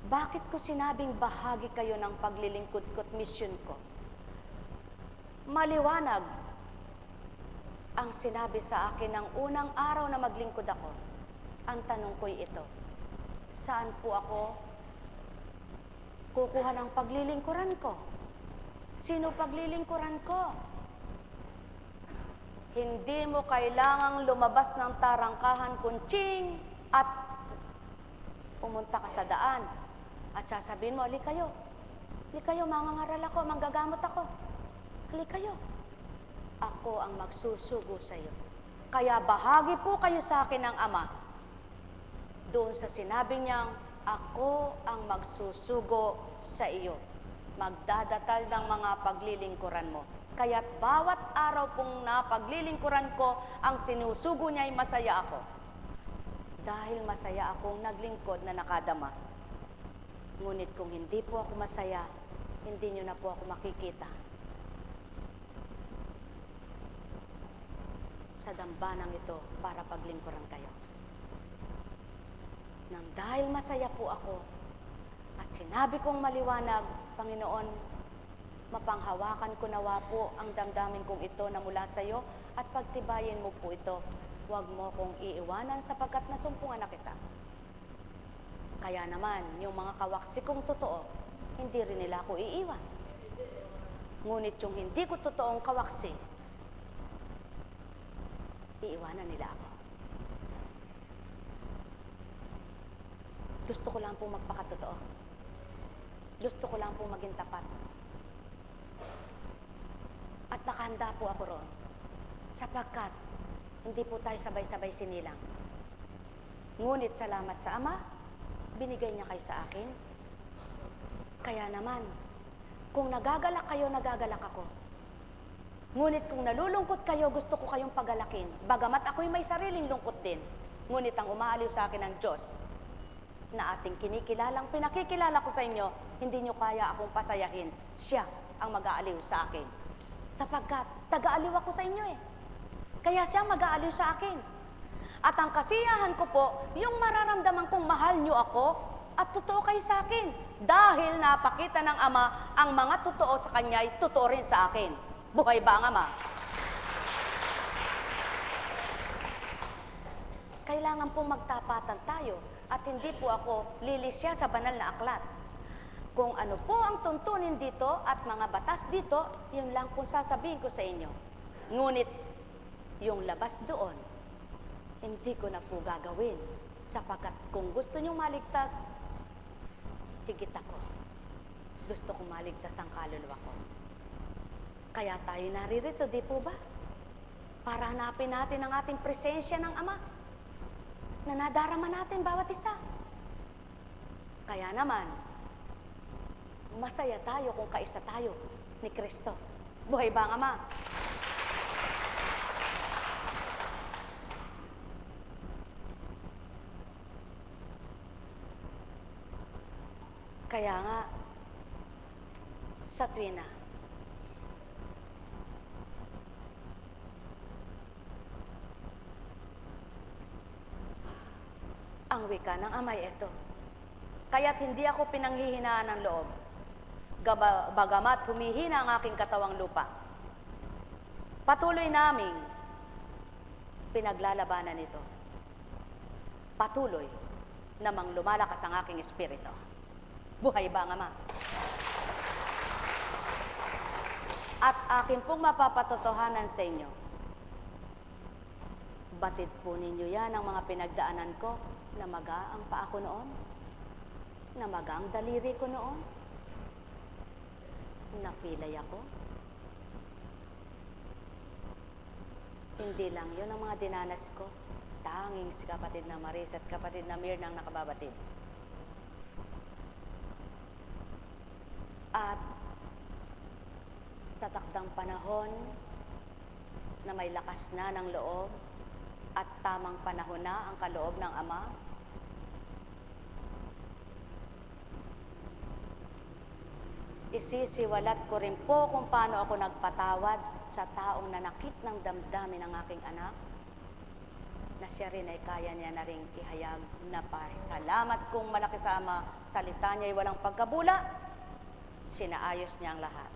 [SPEAKER 1] Bakit ko sinabing bahagi kayo ng paglilingkod ko at misyon ko? Maliwanag ang sinabi sa akin ng unang araw na maglingkod ako. Ang tanong ko'y ito, saan po ako kukuha ng paglilingkuran ko? Sino paglilingkuran ko? Hindi mo kailangang lumabas ng tarangkahan, Kunching, at pumunta ka sa daan. At sasabihin mo, ali kayo, mangangaral ako, manggagamot ako. Ali kayo. Ako ang magsusugo sa iyo. Kaya bahagi po kayo sa akin ng Ama. Doon sa sinabi niyang, ako ang magsusugo sa iyo. Magdadatal ng mga paglilingkuran mo. Kaya't bawat araw pong napaglilingkuran ko, ang sinusugo niya ay masaya ako. Dahil masaya akong naglingkod na nakadama. Ngunit kung hindi po ako masaya, hindi niyo na po ako makikita. Sa dambanang ito para paglingkuran kayo. Nang dahil masaya po ako, at sinabi kong maliwanag, Panginoon, mapanghawakan ko nawa po ang damdamin kong ito na mula sa iyo at pagtibayin mo po ito huwag mo kong iiwanan sapagkat nasumpungan na kita. Kaya naman, yung mga kawaksi kong totoo, hindi rin nila ako iiwan. Ngunit yung hindi ko totoong kawaksi, iiwanan nila ako. Gusto ko lang pong magpakatotoo. Gusto ko lang pong maging tapat. At nakahanda po ako roon, sapagkat hindi po tayo sabay-sabay sinilang. Ngunit salamat sa Ama, binigay niya kayo sa akin. Kaya naman, kung nagagalak kayo, nagagalak ako. Ngunit kung nalulungkot kayo, gusto ko kayong pagalakin. Bagamat ako'y may sariling lungkot din. Ngunit ang umaaliw sa akin ng Diyos, na ating kinikilalang pinakikilala ko sa inyo, hindi nyo kaya akong pasayahin. Siya ang mag-aaliw sa akin. Sapagkat taga-aliw ako sa inyo eh. Kaya siya mag-aaliw sa akin. At ang kasiyahan ko po, yung mararamdaman kong mahal nyo ako at totoo kayo sa akin. Dahil napakita ng Ama ang mga totoo sa Kanya ay totoo rin sa akin. Buhay ba ang Ama? Kailangan pong magtapatan tayo at hindi po ako lilisya sa banal na aklat. Kung ano po ang tuntunin dito at mga batas dito, yun lang po sasabihin ko sa inyo. Ngunit, yung labas doon, hindi ko na po gagawin. Sapagkat kung gusto nyo maligtas, higit ako. Gusto ko maligtas ang kaluluwa ko. Kaya tayo naririto, di po ba? Para hanapin natin ang ating presensya ng Ama na nadarama natin bawat isa. Kaya naman, masaya tayo kung kaisa tayo ni Kristo. Buhay ba ang Ama? Kaya nga, sa tuwina, ang wika ng Ama ay ito. Kaya't hindi ako pinanghihinaan ng loob, bagamat humihina ang aking katawang lupa. Patuloy naming pinaglalabanan ito. Patuloy namang lumalakas ang aking espiritu. Buhay ba ang Ama? At akin pong mapapatotohanan sa inyo, batid po ninyo yan ang mga pinagdaanan ko, na maga ang paa ko noon, na maga ang daliri ko noon, napilay ako. Hindi lang yun ang mga dinanas ko, tanging si kapatid na Maris at kapatid na Mir nang nakababatid. At sa takdang panahon na may lakas na ng loob at tamang panahon na ang kaloob ng Ama, isisiwalat ko rin po kung paano ako nagpatawad sa taong nanakit ng damdamin ng aking anak, na siya rin ay kaya niya na rin ihayag na salamat kong malaki sa Ama, salita niya ay walang pagkabula, sinaayos niya ang lahat.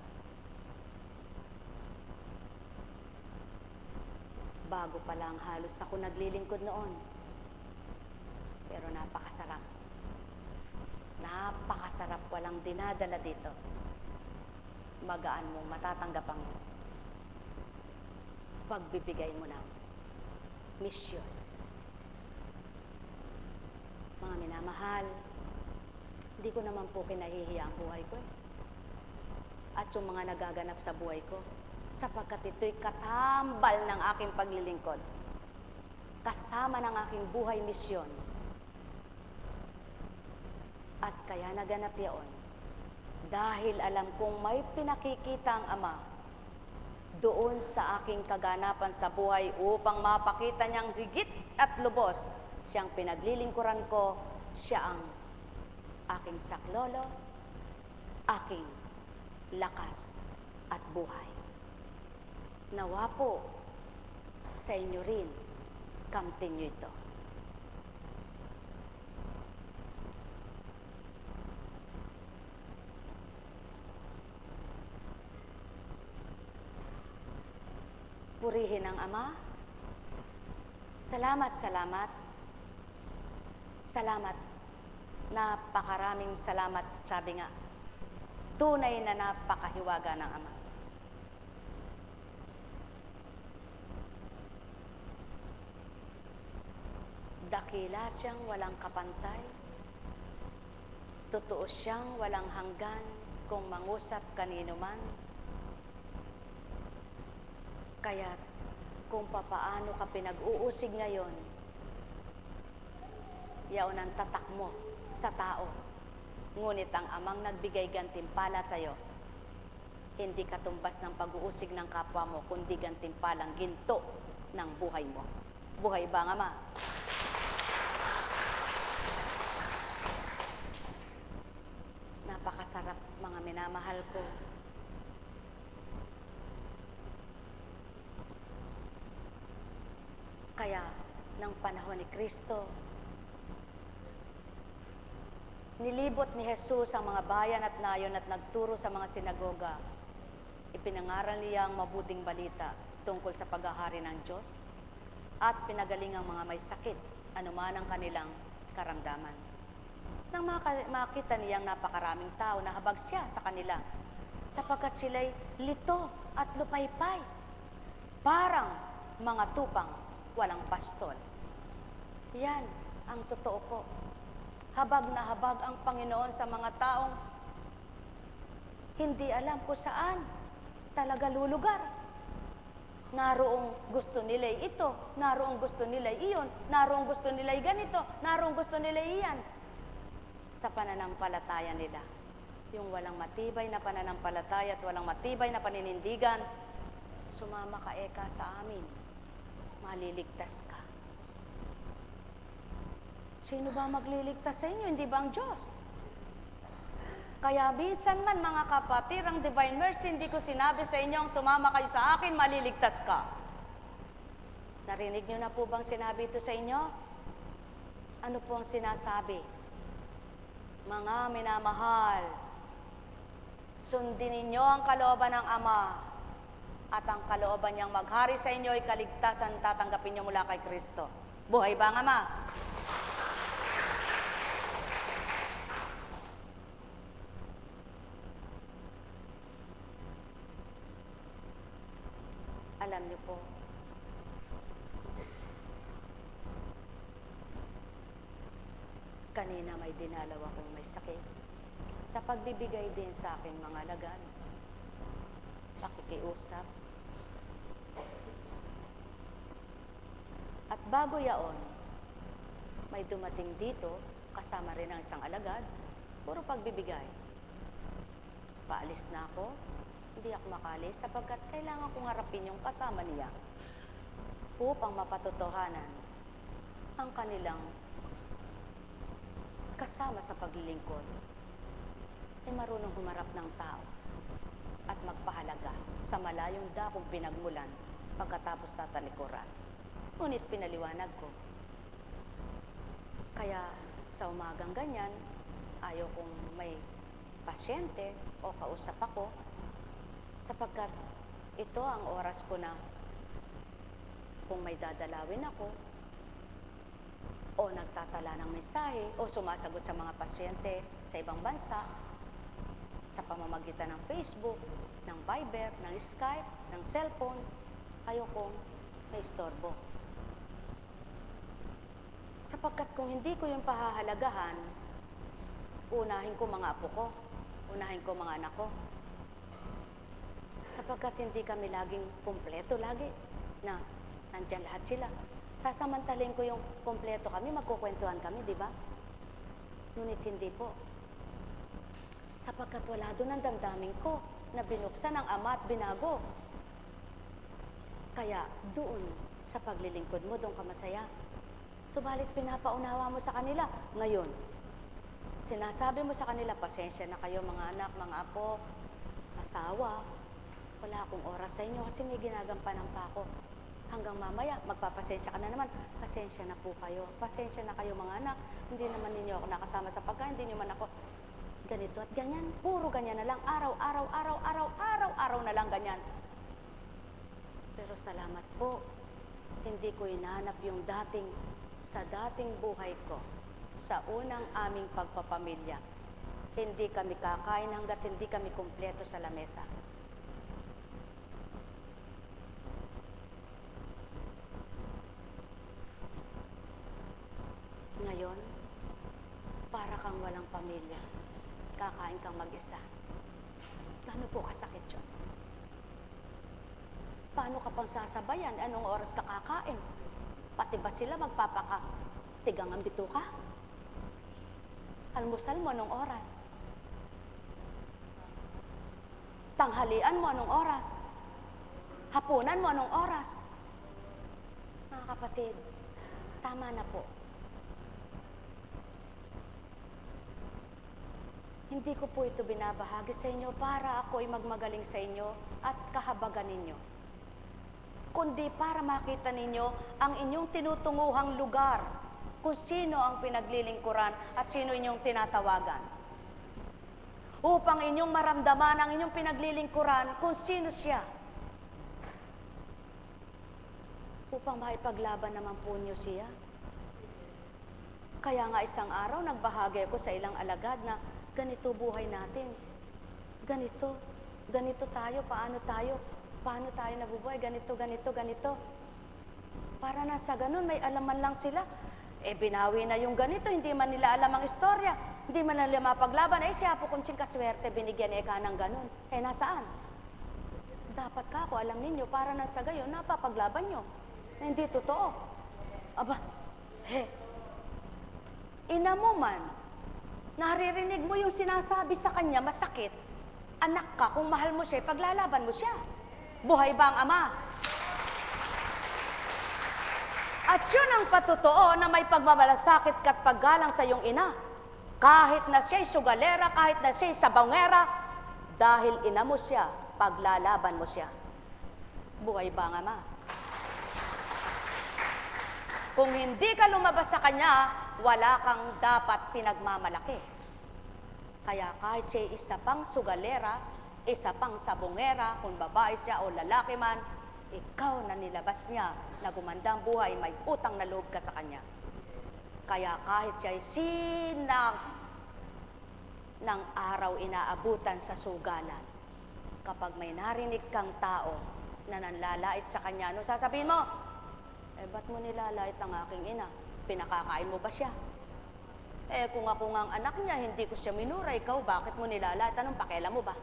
[SPEAKER 1] Bago pa lang halos ako naglilingkod noon. Pero napakasarap. Napakasarap, walang dinadala dito. Magaan mo, matatanggap ang pagbibigay mo ng misyon. Mga minamahal, hindi ko naman po kinahihiya ang buhay ko. At yung mga nagaganap sa buhay ko, sapagkat ito'y katambal ng aking paglilingkod. Kasama ng aking buhay misyon. At kaya naganap yaon, dahil alam kong may pinakikita ang Ama doon sa aking kaganapan sa buhay upang mapakita niyang higit at lubos siyang pinaglilingkuran ko, siya ang aking saklolo, aking lakas at buhay. Nawa po sa inyo rin, kamtin nyo ito. Purihin ang Ama, Salamat, salamat. Salamat. Napakaraming salamat, sabi nga. Tunay na napakahiwaga ng Ama. Dakila siyang walang kapantay. Totoo siyang walang hanggan kung mangusap kanino man. Kaya kung papaano ka pinag-uusig ngayon, yaon ang tatak mo sa tao. Ngunit ang Amang nagbigay gantimpala sa iyo, hindi katumbas ng pag-uusig ng kapwa mo, kundi gantimpalang ginto ng buhay mo. Buhay ba, Ama? Napakasarap, mga minamahal ko. Kaya, ng panahon ni Kristo, nilibot ni Jesus ang mga bayan at nayon at nagturo sa mga sinagoga. Ipinangaral niya ang mabuting balita tungkol sa paghahari ng Diyos at pinagaling ang mga may sakit, anuman ang kanilang karamdaman. Nang makita niyang napakaraming tao, nahabag siya sa kanila, sapagkat sila'y lito at lupaypay, parang mga tupang walang pastol. Yan ang totoo po. Habag na habag ang Panginoon sa mga taong hindi alam kung saan talaga lulugar. Naroong gusto nila'y ito, naroong gusto nila'y iyon, naroong gusto nila'y ganito, naroong gusto nila'y iyan. Sa pananampalataya nila, yung walang matibay na pananampalataya at walang matibay na paninindigan, sumama ka eka sa amin, maliligtas ka. Sino ba magliligtas sa inyo? Hindi ba ang Diyos? Kaya minsan man, mga kapatid, ang Divine Mercy, hindi ko sinabi sa inyo, sumama kayo sa akin, maliligtas ka. Narinig nyo na po bang sinabi ito sa inyo? Ano po ang sinasabi? Mga minamahal, sundin ninyo ang kalooban ng Ama, at ang kalooban niyang maghari sa inyo ay kaligtasan tatanggapin niyo mula kay Kristo. Buhay ba ang Ama? Alam niyo po, kanina may dinalaw akong may sakit. Sa pagbibigay din sa akin mga alagad, pakikiusap. At bago yaon, may dumating dito, kasama rin ang isang alagad, puro pagbibigay. Paalis na ako, hindi ako makalis sapagkat kailangan kong harapin yung kasama niya upang mapatotohanan ang kanilang kasama sa paglilingkod ay marunong humarap ng tao at magpahalaga sa malayong dakong pinagmulan pagkatapos tatalikuran. Ngunit pinaliwanag ko. Kaya sa umagang ganyan, ayaw kong may pasyente o kausap ako sapagkat ito ang oras ko na kung may dadalawin ako o nagtatala ng mensahe o sumasagot sa mga pasyente sa ibang bansa sa pamamagitan ng Facebook, ng Viber, ng Skype, ng cellphone, ayokong may istorbo. Sapagkat kung hindi ko yung pahahalagahan, unahin ko mga apo ko, unahin ko mga anak ko. Sapagkat hindi kami laging kumpleto lagi na nandyan lahat sila. Sasamantalin ko yung kumpleto kami, magkukwentuhan kami, di ba? Ngunit hindi po. Sapagkat wala doon ang damdamin ko na binuksan ng Ama at binago. Kaya doon sa paglilingkod mo, doon ka masaya. Subalit pinapaunawa mo sa kanila. Ngayon, sinasabi mo sa kanila, pasensya na kayo mga anak, mga apo, asawa, wala akong oras sa inyo kasi may ginagampanan pa ako. Hanggang mamaya, magpapasensya ka na naman. Pasensya na po kayo. Pasensya na kayo mga anak. Hindi naman ninyo ako nakasama sa pagkain. Hindi nyo man ako ganito at ganyan. Puro ganyan na lang. Araw-araw na lang ganyan. Pero salamat po. Hindi ko hinahanap yung sa dating buhay ko, sa unang aming pagpapamilya. Hindi kami kakain hanggat hindi kami kumpleto sa lamesa. Ngayon, para kang walang pamilya, kakain kang mag-isa. Gaano po kasakit yun? Paano ka pang sasabayan? Anong oras ka kakain? Pati ba sila magpapakatigang ang bituka? Almusal mo anong oras? Tanghalian mo anong oras? Hapunan mo anong oras? Mga kapatid, tama na po. Hindi ko po ito binabahagi sa inyo para ako ay magmagaling sa inyo at kahabagan ninyo, kundi para makita ninyo ang inyong tinutunguhang lugar, kung sino ang pinaglilingkuran at sino inyong tinatawagan. Upang inyong maramdaman ang inyong pinaglilingkuran kung sino siya. Upang maipaglaban naman po niyo siya. Kaya nga isang araw nagbahagi ako sa ilang alagad na ganito buhay natin. Ganito tayo, paano tayo nabubuhay, ganito. Para na sa ganun, may alaman lang sila. Binawi na yung ganito, hindi man nila alam ang istorya, hindi man nila mapaglaban. Siya po kung kaswerte, binigyan ka ng ganun. Nasaan? Dapat ka ako, alam ninyo, para na sa gayon, napapaglaban nyo. Hindi totoo. Aba, ina mo man, naririnig mo yung sinasabi sa kanya, masakit. Anak ka, kung mahal mo siya, paglalaban mo siya. Buhay ba ang ama? At yun ang patotoo na may pagmamalasakit ka't paggalang sa iyong ina. Kahit na siya'y sugalera, kahit na siya'y sabongera, dahil ina mo siya, paglalaban mo siya. Buhay ba ang ama? Kung hindi ka lumabas sa kanya, wala kang dapat pinagmamalaki. Kaya kahit siya isa pang sugalera, isa pang sabongera, kung babae siya o lalaki man, ikaw na nilabas niya na gumandang buhay, may utang na loob ka sa kanya. Kaya kahit siya'y sinang ng araw inaabutan sa sugalan, kapag may narinig kang tao na nanlalait sa kanya, ano sasabihin mo? Ba't mo nilalait ang aking ina? Pinakakain mo ba siya? Kung ako nga ang anak niya, hindi ko siya minura, ikaw, bakit mo nilalait? Anong pakialam mo ba?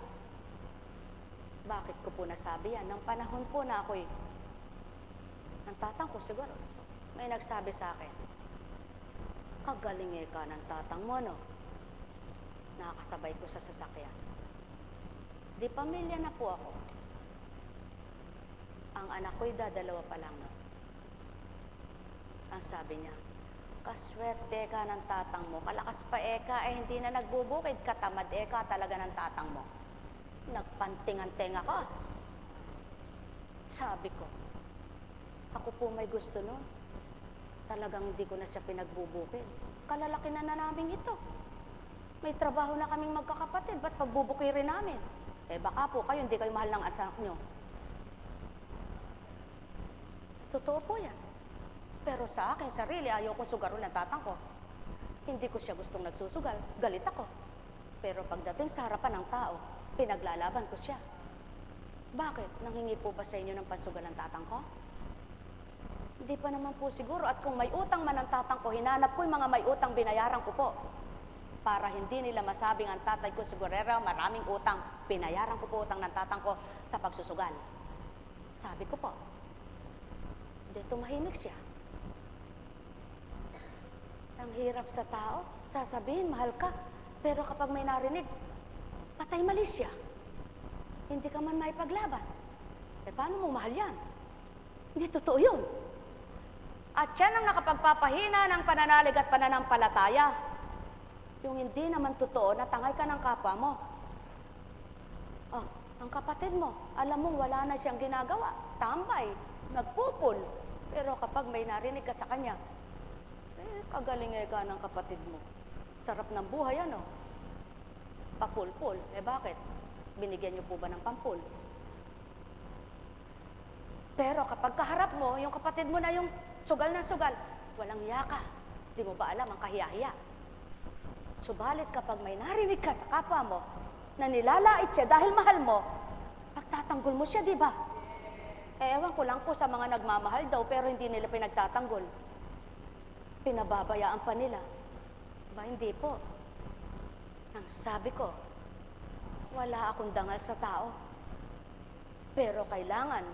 [SPEAKER 1] Bakit ko po nasabi yan? Nang panahon po na ako'y, ang tatang ko siguro, may nagsabi sa akin, kagaling ka ng tatang mo, no? Nakakasabay ko sa sasakyan. Di pamilya na po ako. Ang anak ko'y dadalawa pa lang, no? Ang sabi niya, kaswerte ka ng tatang mo, kalakas pa hindi na nagbubukid, katamad talaga ng tatang mo. Nagpantingan-tenga ka. Sabi ko, ako po may gusto nun. Talagang hindi ko na siya pinagbubukid. Kalalaki na namin ito. May trabaho na kaming magkakapatid, ba't pagbubukirin namin? Baka po kayo, hindi kayo mahal ng anak nyo. Totoo po yan. Pero sa akin, sarili, ayaw kong sugaron ng tatang ko. Hindi ko siya gustong nagsusugal. Galit ako. Pero pagdating sa harapan ng tao, pinaglalaban ko siya. Bakit? Nanghingi po ba sa inyo ng pansugal ng tatang ko? Hindi pa naman po siguro. At kung may utang man ang tatang ko, hinanap ko yung mga may utang, binayaran ko po. Para hindi nila masabing ang tatay ko sigurera, maraming utang. Binayaran ko po utang ng tatang ko sa pagsusugal. Sabi ko po, hindi, tumahimik siya. Ang hirap sa tao, sasabihin, mahal ka. Pero kapag may narinig, patay mali siya. Hindi ka man maipaglaban. Paano mong mahal yan? Hindi totoo yun. At yan ang nakapagpapahina ng pananalig at pananampalataya. Yung hindi naman totoo, natangay ka ng kapwa mo. Ang kapatid mo, alam mong wala na siyang ginagawa. Tambay, nagpupul. Pero kapag may narinig ka sa kanya, kagaling ka ng kapatid mo. Sarap ng buhay, ano? Papulpul. Bakit? Binigyan niyo po ba ng pampul? Pero kapag kaharap mo, yung kapatid mo na yung sugal na sugal, walang hiya ka. Di mo ba alam ang kahiya-hiya? Subalit kapag may narinig ka sa kapwa mo na nilalait siya dahil mahal mo, pagtatanggol mo siya, di ba? Ewan ko lang po sa mga nagmamahal daw pero hindi nila pinagtatanggol. Pinababayaan pa nila. Ba, hindi po. Ang sabi ko, wala akong dangal sa tao. Pero kailangan,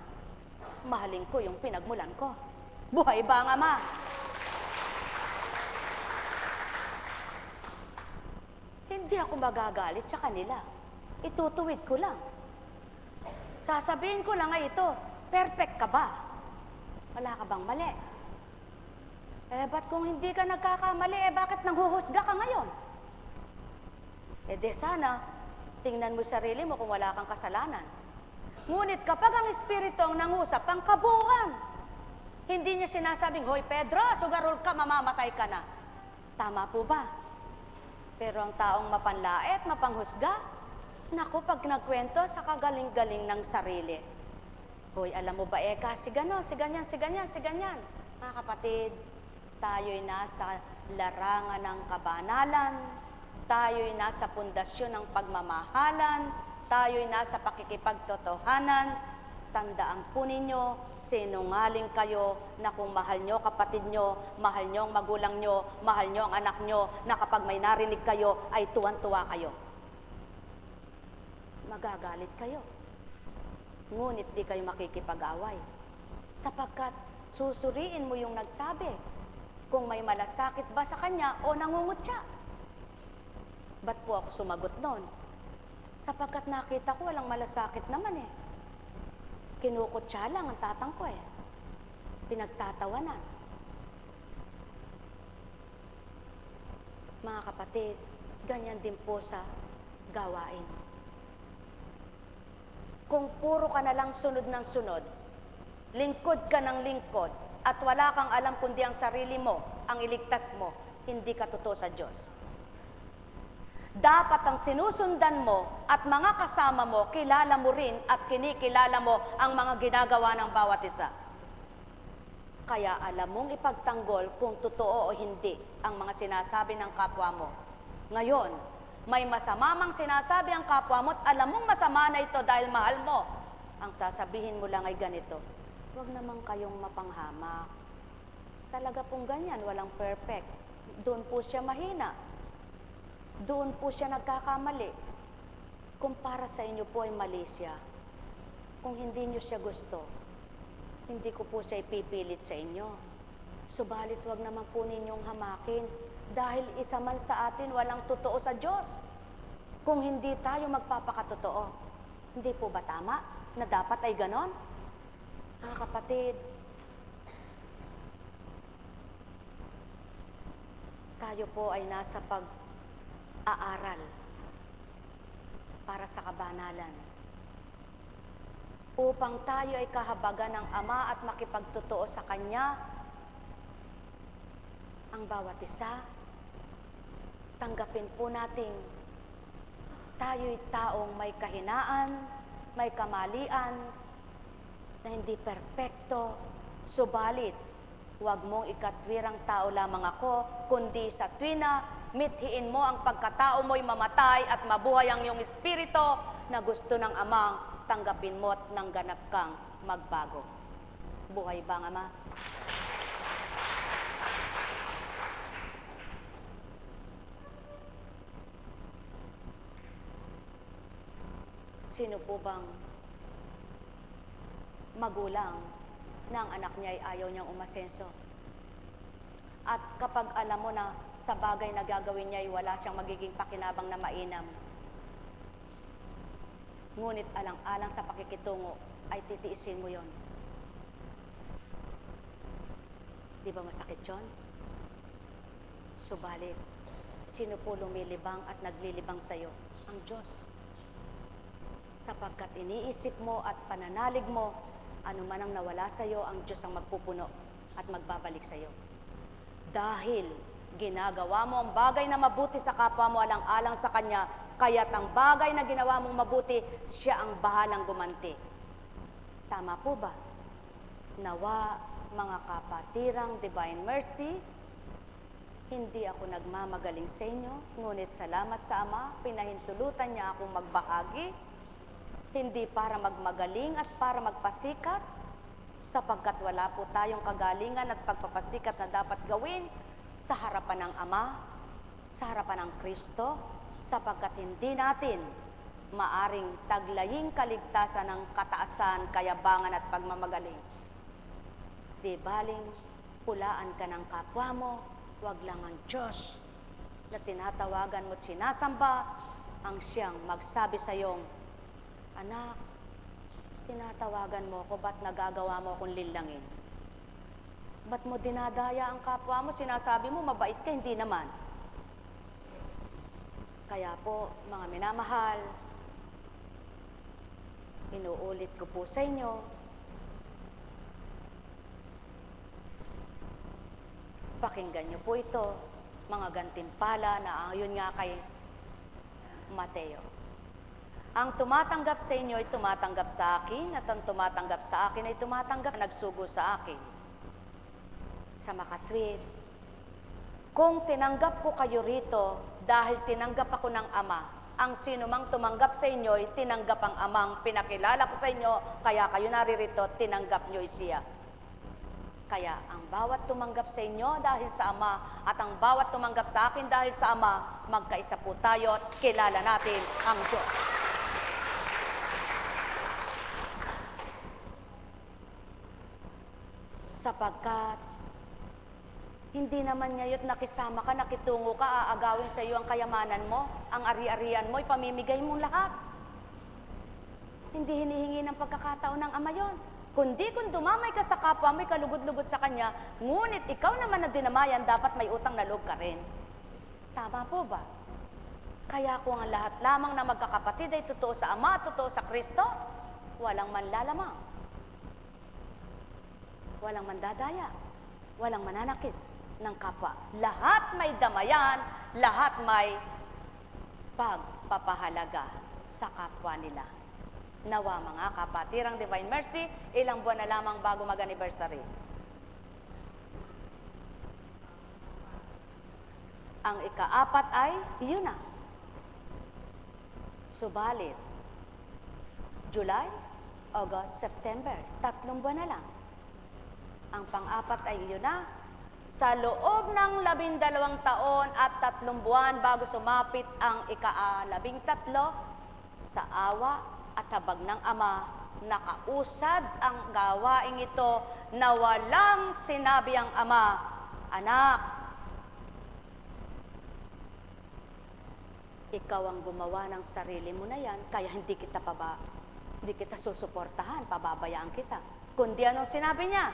[SPEAKER 1] mahalin ko yung pinagmulan ko. Buhay ba ang Ama? Hindi ako magagalit sa kanila. Itutuwid ko lang. Sasabihin ko lang ay ito, perfect ka ba? Wala ka bang mali? Ba't kung hindi ka nagkakamali, bakit nanghuhusga ka ngayon? Di sana, tingnan mo sarili mo kung wala kang kasalanan. Ngunit kapag ang Espiritu ang nangusap, ang kabuuan, hindi niya sinasabing, Hoy Pedro, sugarol ka, mamamatay ka na. Tama po ba? Pero ang taong mapanlait, mapanghusga, naku, pag nagkwento sa kagaling-galing ng sarili. Hoy, alam mo ba, Eka, si gano'n, si ganyan, si ganyan, si ganyan. Mga kapatid, tayo'y nasa larangan ng kabanalan, tayo'y nasa pundasyon ng pagmamahalan, tayo'y nasa pakikipagtotohanan. Tandaan po ninyo, sinungaling kayo na kung mahal nyo kapatid nyo, mahal nyo ang magulang nyo, mahal nyo ang anak nyo, na kapag may narinig kayo, ay tuwan-tuwa kayo. Magagalit kayo. Ngunit di kayo makikipag-away. Sapagkat susuriin mo yung nagsabi kung may malasakit ba sa kanya o nangungut siya. Ba't po ako sumagot noon? Sapagkat nakita ko walang malasakit naman eh. Kinukutsa lang ang tatang ko eh. Pinagtatawanan. Mga kapatid, ganyan din po sa gawain. Kung puro ka na lang sunod ng sunod, lingkod ka ng lingkod, at wala kang alam kundi ang sarili mo, ang iligtas mo, hindi ka totoo sa Diyos. Dapat ang sinusundan mo at mga kasama mo, kilala mo rin at kinikilala mo ang mga ginagawa ng bawat isa. Kaya alam mong ipagtanggol kung totoo o hindi ang mga sinasabi ng kapwa mo. Ngayon, may masama mang sinasabi ang kapwa mo at alam mong masama na ito dahil mahal mo. Ang sasabihin mo lang ay ganito, huwag naman kayong mapanghamak. Talaga pong ganyan, walang perfect. Doon po siya mahina. Doon po siya nagkakamali. Kung para sa inyo po ay mali siya, kung hindi nyo siya gusto, hindi ko po siya ipipilit sa inyo. Subalit huwag naman po ninyong hamakin dahil isa man sa atin walang totoo sa Diyos. Kung hindi tayo magpapakatotoo, hindi po ba tama na dapat ay ganon? Mga kapatid, tayo po ay nasa pag-aaral para sa kabanalan. Upang tayo ay kahabagan ng Ama at makipagtotoo sa Kanya, ang bawat isa, tanggapin po natin, tayo'y taong may kahinaan, may kamalian, na hindi perpekto, subalit, huwag mong ikatwirang tao lamang ako, kundi sa tuwina, mithiin mo ang pagkatao mo'y mamatay at mabuhay ang iyong espiritu na gusto ng Amang tanggapin mo at nang ganap kang magbago. Buhay ba ang Ama? Sino po bang magulang na ang anak niya ay ayaw niyang umasenso? At kapag alam mo na sa bagay na gagawin niya ay wala siyang magiging pakinabang na mainam, ngunit alang-alang sa pakikitungo ay titiisin mo yon. Di ba masakit yun? Subalit, sino po lumilibang at naglilibang sa'yo? Ang Diyos. Sapagkat iniisip mo at pananalig mo, ano man ang nawala sa'yo, ang Diyos ang magpupuno at magbabalik sa'yo. Dahil ginagawa mo ang bagay na mabuti sa kapwa mo alang-alang sa Kanya, kaya't ang bagay na ginawa mong mabuti, Siya ang bahalang gumanti. Tama po ba? Nawa, mga kapatirang Divine Mercy, hindi ako nagmamagaling sa inyo, ngunit salamat sa Ama, pinahintulutan niya akong magbahagi, hindi para magmagaling at para magpasikat, sapagkat wala po tayong kagalingan at pagpapasikat na dapat gawin sa harapan ng Ama, sa harapan ng Kristo, sapagkat hindi natin maaring taglaying kaligtasan ng kataasan, kayabangan at pagmamagaling. Di baling pulaan ka ng kapwa mo, wag lang ang Diyos na tinatawagan mo at sinasamba ang siyang magsabi sa iyong, anak, tinatawagan mo ko, ba't nagagawa mo akong linlangin? Ba't mo dinadaya ang kapwa mo? Sinasabi mo, mabait ka, hindi naman. Kaya po, mga minamahal, inuulit ko po sa inyo, pakinggan niyo po ito, mga gantimpala na ayon nga kay Mateo. Ang tumatanggap sa inyo ay tumatanggap sa akin, at ang tumatanggap sa akin ay tumatanggap na nagsugo sa akin. Sa makatwid, kung tinanggap ko kayo rito dahil tinanggap ako ng Ama, ang sino mang tumanggap sa inyo ay tinanggap ang Amang pinakilala ko sa inyo, kaya kayo naririto, tinanggap nyo siya. Kaya ang bawat tumanggap sa inyo dahil sa Ama at ang bawat tumanggap sa akin dahil sa Ama, magkaisa po tayo at kilala natin ang Diyos. Sapagkat hindi naman ngayon nakisama ka, nakitungo ka, aagawin sa iyo ang kayamanan mo, ang ari-arian mo, ipamimigay mong lahat. Hindi hinihingi ng pagkakataon ng Ama yon. Kundi kung dumamay ka sa kapwa mo, kalugod-lugod sa Kanya, ngunit ikaw naman na dinamayan, dapat may utang na loob ka rin. Tama po ba? Kaya kung ang lahat lamang na magkakapatid ay totoo sa Ama at totoo sa Kristo, walang manlalamang, walang mandadaya, walang mananakit ng kapwa. Lahat may damayan, lahat may pagpapahalaga sa kapwa nila. Nawa mga kapatirang Divine Mercy, ilang buwan na lamang bago mag-anniversary. Ang ikaapat ay yun na. Subalit, July, August, September, 3 buwan na lang. Ang pang-apat ay yun na. Sa loob ng 12 taon at 3 buwan bago sumapit ang ika-13, sa awa at habag ng Ama, nakausad ang gawaing ito na walang sinabi ang Ama, anak, ikaw ang gumawa ng sarili mo na yan, kaya hindi kita susuportahan, pababayaan kita. Kundi anong sinabi niya?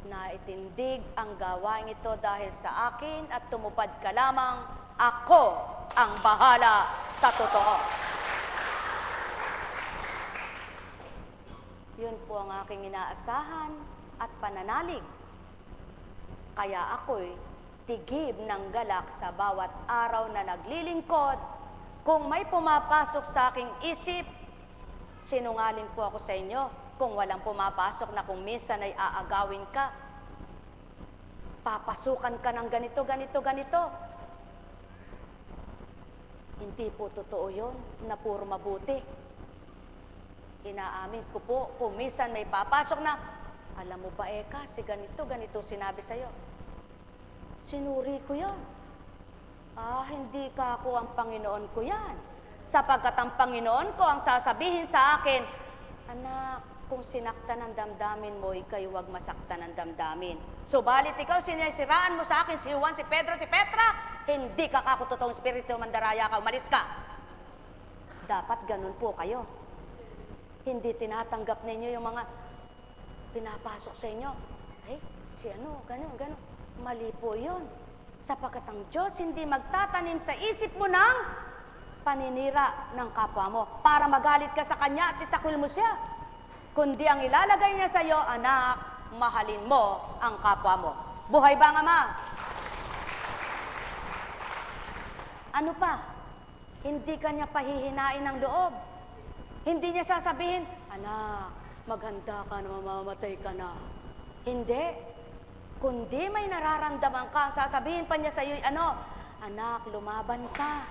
[SPEAKER 1] Naitindig ang gawain ito dahil sa akin at tumupad ka lamang, ako ang bahala sa totoo. Yun po ang aking inaasahan at pananalig. Kaya ako'y tigib ng galak sa bawat araw na naglilingkod. Kung may pumapasok sa aking isip, sinungaling po ako sa inyo. Kung walang pumapasok na kung minsan ay aagawin ka, papasukan ka ng ganito, ganito, ganito. Hindi po totoo yun na puro mabuti. Inaamin ko po, kung minsan may papasok na, alam mo ba Eka, si ganito, ganito sinabi sa'yo. Sinuri ko yun. Hindi ka ako ang Panginoon ko yan. Sapagkat ang Panginoon ko ang sasabihin sa akin, anak, kung sinaktan ang damdamin mo, ikay huwag masaktan ang damdamin. Subalit ikaw, sinisiraan mo sa akin si Juan, si Pedro, si Petra, hindi ka ako totoong spirito, mandaraya ka, umalis ka. Dapat ganun po kayo. Hindi tinatanggap ninyo yung mga pinapasok sa inyo. Si ano, gano'n, gano'n. Mali po yun. Sapagkat ang Diyos hindi magtatanim sa isip mo ng paninira ng kapwa mo para magalit ka sa Kanya at itakwil mo siya. Kundi ang ilalagay niya sa iyo, anak, mahalin mo ang kapwa mo. Buhay ba ang Ama? Ano pa? Hindi ka niya pahihinain ng loob. Hindi niya sasabihin, anak, maghanda ka na, mamamatay ka na. Hindi. Kundi may nararamdaman ka, sasabihin pa niya sa iyo, ano, anak, lumaban ka.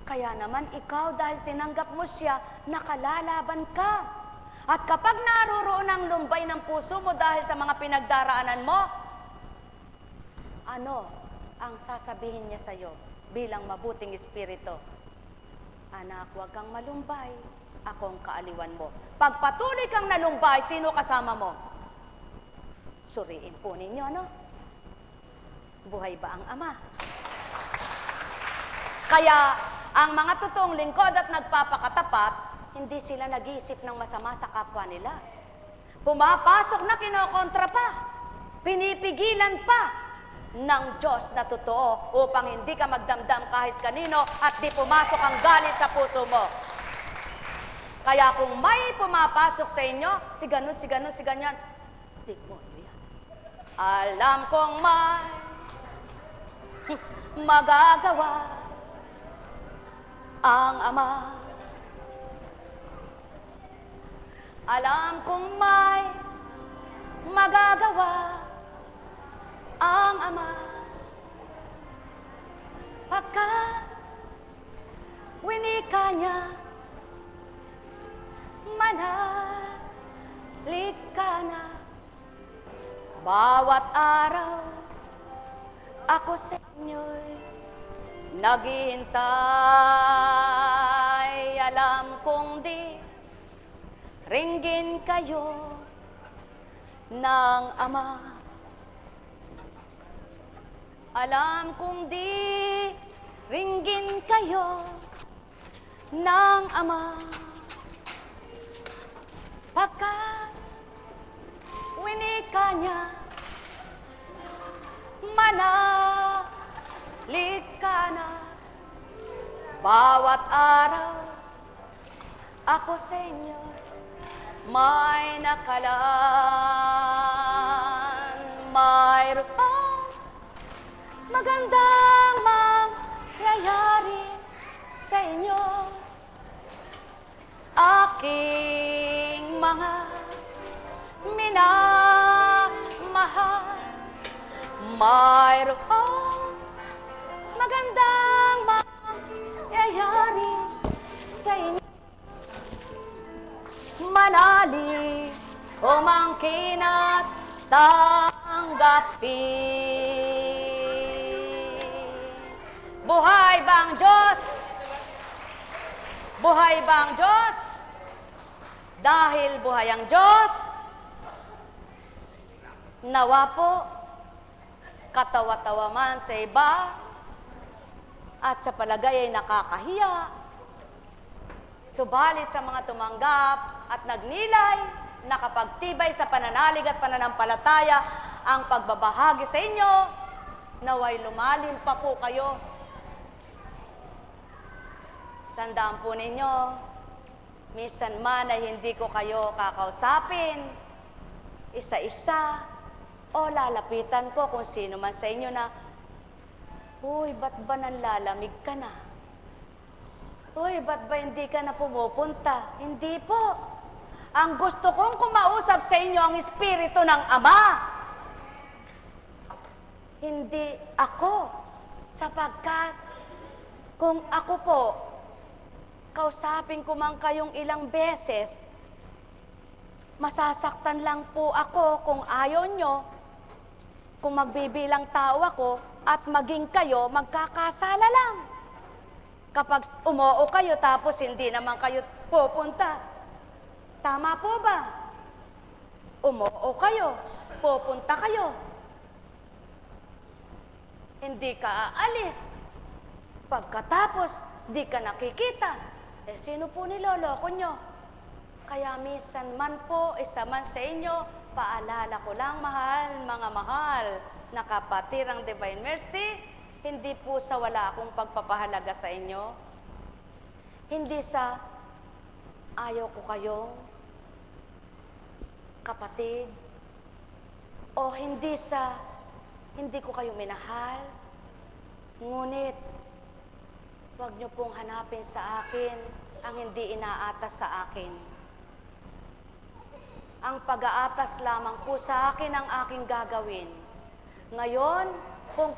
[SPEAKER 1] Kaya naman ikaw, dahil tinanggap mo siya, nakalalaban ka. At kapag naroon ang lumbay ng puso mo dahil sa mga pinagdaraanan mo, ano ang sasabihin niya sa iyo bilang mabuting espiritu? Anak, huwag kang malumbay. Akong kaaliwan mo. Pag patuloy kang nalumbay, sino kasama mo? Suriin po ninyo, ano? Buhay ba ang Ama? Kaya, ang mga totoong lingkod at nagpapakatapat, hindi sila nag-iisip ng masama sa kapwa nila. Pumapasok na kinokontra pa. Pinipigilan pa ng Diyos na totoo upang hindi ka magdamdam kahit kanino at di pumasok ang galit sa puso mo. Kaya kung may pumapasok sa inyo, si ganyan, demonyo yan. Alam kong may magagawa ang Ama. Alam kong may magagawa ang Ama. Pagka winika niya, manalik ka na. Bawat araw, ako sa inyo'y naghihintay. Alam kong di ringgin kayo ng Ama. Alam kong di ringgin kayo ng Ama. Pagka winika niya, manalik ka na. Bawat araw, ako sa inyo may nakalaan. Mayroong magandang mangyayari sa inyo. Aking mga minamahal, mayroong magandang mangyayari sa inyo. Manali, umangkin at tanggapin. Buhay bang Diyos? Buhay bang Diyos? Dahil buhay ang Diyos, nawa po, katawa-tawa man sa iba, at sa palagay ay nakakahiya. Subalit sa mga tumanggap at nagnilay, nakapagtibay sa pananalig at pananampalataya, ang pagbabahagi sa inyo, naway lumalim pa po kayo. Tandaan po ninyo, minsan man ay hindi ko kayo kakausapin, isa-isa, o lalapitan ko kung sino man sa inyo na, uy, ba't ba nanlalamig ka na? Uy, ba't ba hindi ka na pumupunta? Hindi po. Ang gusto kong kumausap sa inyo ang Espiritu ng Ama. Hindi ako. Sapagkat kung ako po, kausapin ko man kayong ilang beses, masasaktan lang po ako kung ayaw nyo, kung magbibilang tao ako, at maging kayo, magkakasala lang. Kapag umuo kayo, tapos hindi naman kayo pupunta. Tama po ba? Umuo kayo, pupunta kayo. Hindi ka aalis. Pagkatapos, di ka nakikita. Sino po niloloko nyo? Kaya minsan man po, isa man sa inyo, paalala ko lang, mga mahal, na kapatid ng Divine Mercy, hindi po sa wala akong pagpapahalaga sa inyo. Hindi sa ayaw ko kayong kapatid. O hindi sa hindi ko kayo minahal. Ngunit, huwag niyo pong hanapin sa akin ang hindi inaatas sa akin. Ang pag-aatas lamang po sa akin ang aking gagawin. Ngayon, kung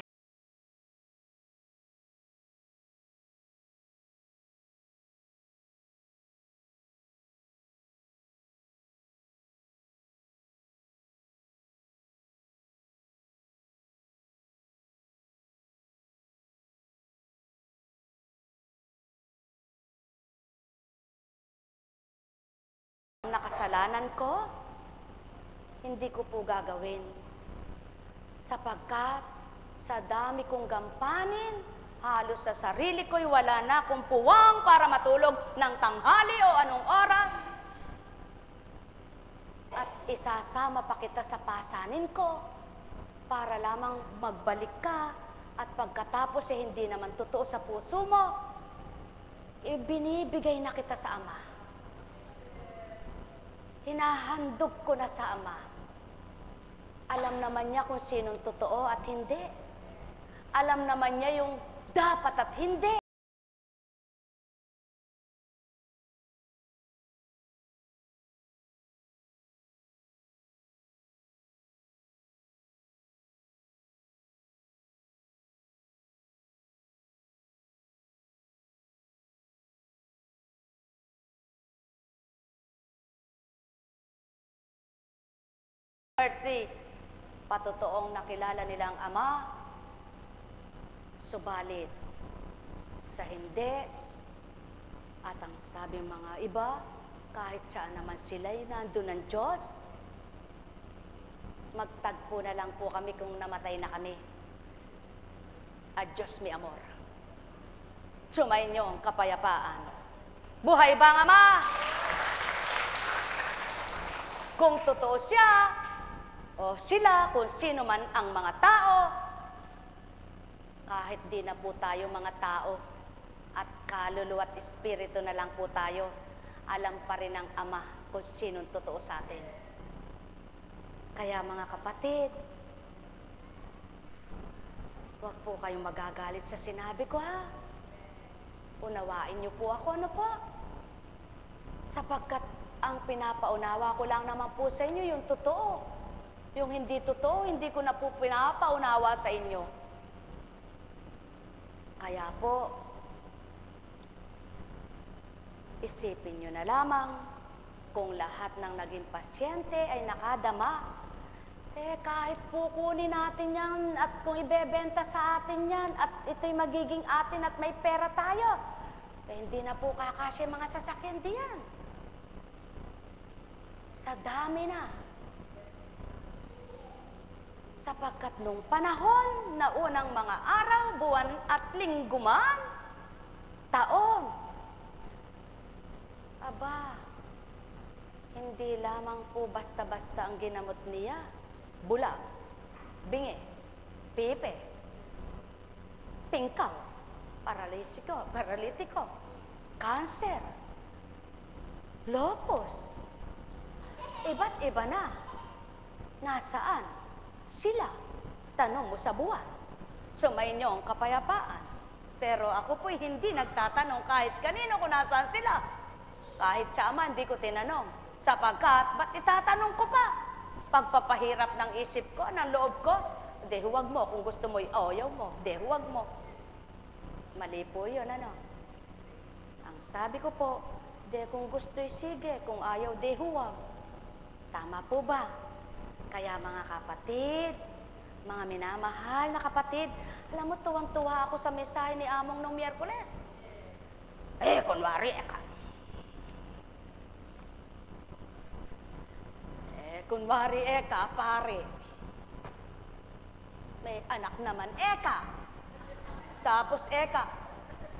[SPEAKER 1] nakasalanan ko, hindi ko po gagawin. Sapagkat sa dami kong gampanin, halos sa sarili ko'y wala na akong puwang para matulog ng tanghali o anong oras. At isasama pa kita sa pasanin ko para lamang magbalik ka at pagkatapos hindi naman totoo sa puso mo, ibinibigay na kita sa Ama. Hinahandog ko na sa Ama. Alam naman niya kung sinong totoo at hindi. Alam naman niya yung dapat at hindi. Mercy, patotoong nakilala nilang Ama, subalit sa hindi, at ang sabi mga iba, kahit saan naman sila'y nandun ng Diyos, magtagpo na lang po kami kung namatay na kami. Adios mi amor. Sumayin niyo ang kapayapaan. Buhay ba ang Ama? Kung totoo siya, o sila, kung sino man ang mga tao, kahit di na po tayo mga tao, at kaluluwa at espiritu na lang po tayo, alam pa rin ng Ama kung sinong totoo sa atin. Kaya mga kapatid, huwag po kayong magagalit sa sinabi ko, ha? Unawain niyo po ako, ano po? Sapagkat ang pinapaunawa ko lang naman po sa inyo yung totoo. Yung hindi totoo, hindi ko na po pinapaunawa sa inyo. Kaya po, isipin nyo na lamang kung lahat ng naging pasyente ay nakadama, kahit po kunin natin yan at kung ibebenta sa atin yan at ito'y magiging atin at may pera tayo, hindi na po kakasya mga sasakyan diyan. Sa dami na. Sapagkat nung panahon na unang mga araw, buwan at linggo man, taon, aba, hindi lamang po basta-basta ang ginamot niya. Bulag, bingi, pipe, tingkaw, paralitiko, cancer, lupus, iba't iba na. Nasaan sila? Tanong mo sa buwan. Sumayin niyo ang kapayapaan. Pero ako po'y hindi nagtatanong kahit kanino kung nasaan sila. Kahit sa Ama, hindi ko tinanong. Sapagkat, ba't itatanong ko pa? Pagpapahirap ng isip ko, ng loob ko, di huwag mo. Kung gusto mo'y ayaw mo, di huwag mo. Mali po yun, ano? Ang sabi ko po, di kung gusto'y sige, kung ayaw, di huwag. Tama po ba? Kaya mga kapatid, mga minamahal na kapatid, alam mo, tuwang-tuwa ako sa mensahe ni Among nung Miyerkules. Kunwari, eka. Kunwari, eka, pare. May anak naman, eka. Tapos, eka,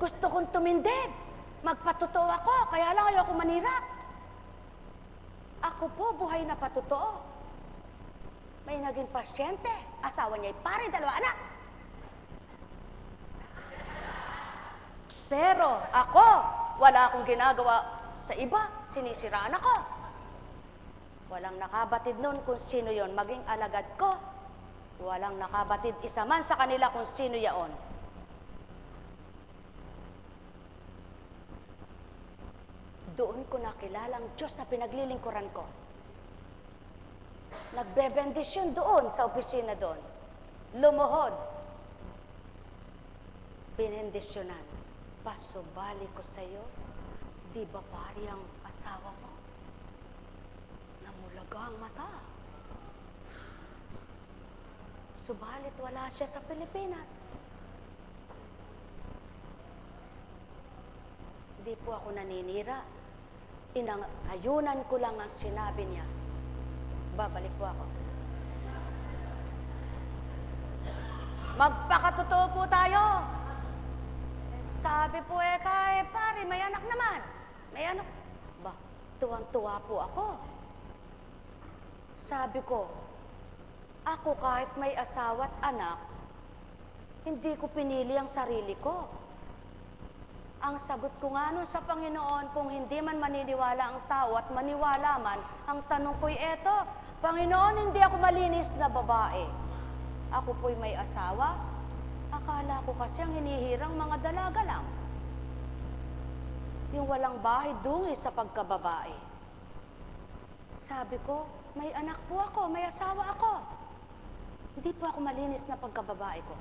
[SPEAKER 1] gusto kong tumindig. Magpatotoo ako, kaya lang ayoko manira. Ako po, buhay na patotoo. May naging pasyente, asawa niya ay pare, 2 anak. Pero ako, wala akong ginagawa sa iba, sinisiraan ako. Walang nakabatid nun kung sino yon, maging alagad ko. Walang nakabatid isa man sa kanila kung sino yaon. Doon ko nakilala ang Diyos na pinaglilingkuran ko. Nagbebendisyon doon sa opisina doon. Lumuhod. Binendisyonan. Pasubali ko sa iyo, di ba pari ang asawa mo? Namulaga ang mata. Subalit wala siya sa Pilipinas. Hindi po ako naninira. Ayunan ko lang ang sinabi niya. Babalik po ako. Magpakatotoo po tayo. Sabi po pare, may anak naman. May anak. Ba, tuwang-tuwa po ako. Sabi ko, ako kahit may asawa at anak, hindi ko pinili ang sarili ko. Ang sagot ko nga nun sa Panginoon, kung hindi man maniniwala ang tao at maniwala man, ang tanong ko'y eto, Panginoon, hindi ako malinis na babae. Ako po'y may asawa. Akala ko kasi ang hinihirang mga dalaga lang. Yung walang bahay dungis sa pagkababae. Sabi ko, may anak po ako, may asawa ako. Hindi po ako malinis na pagkababae ko.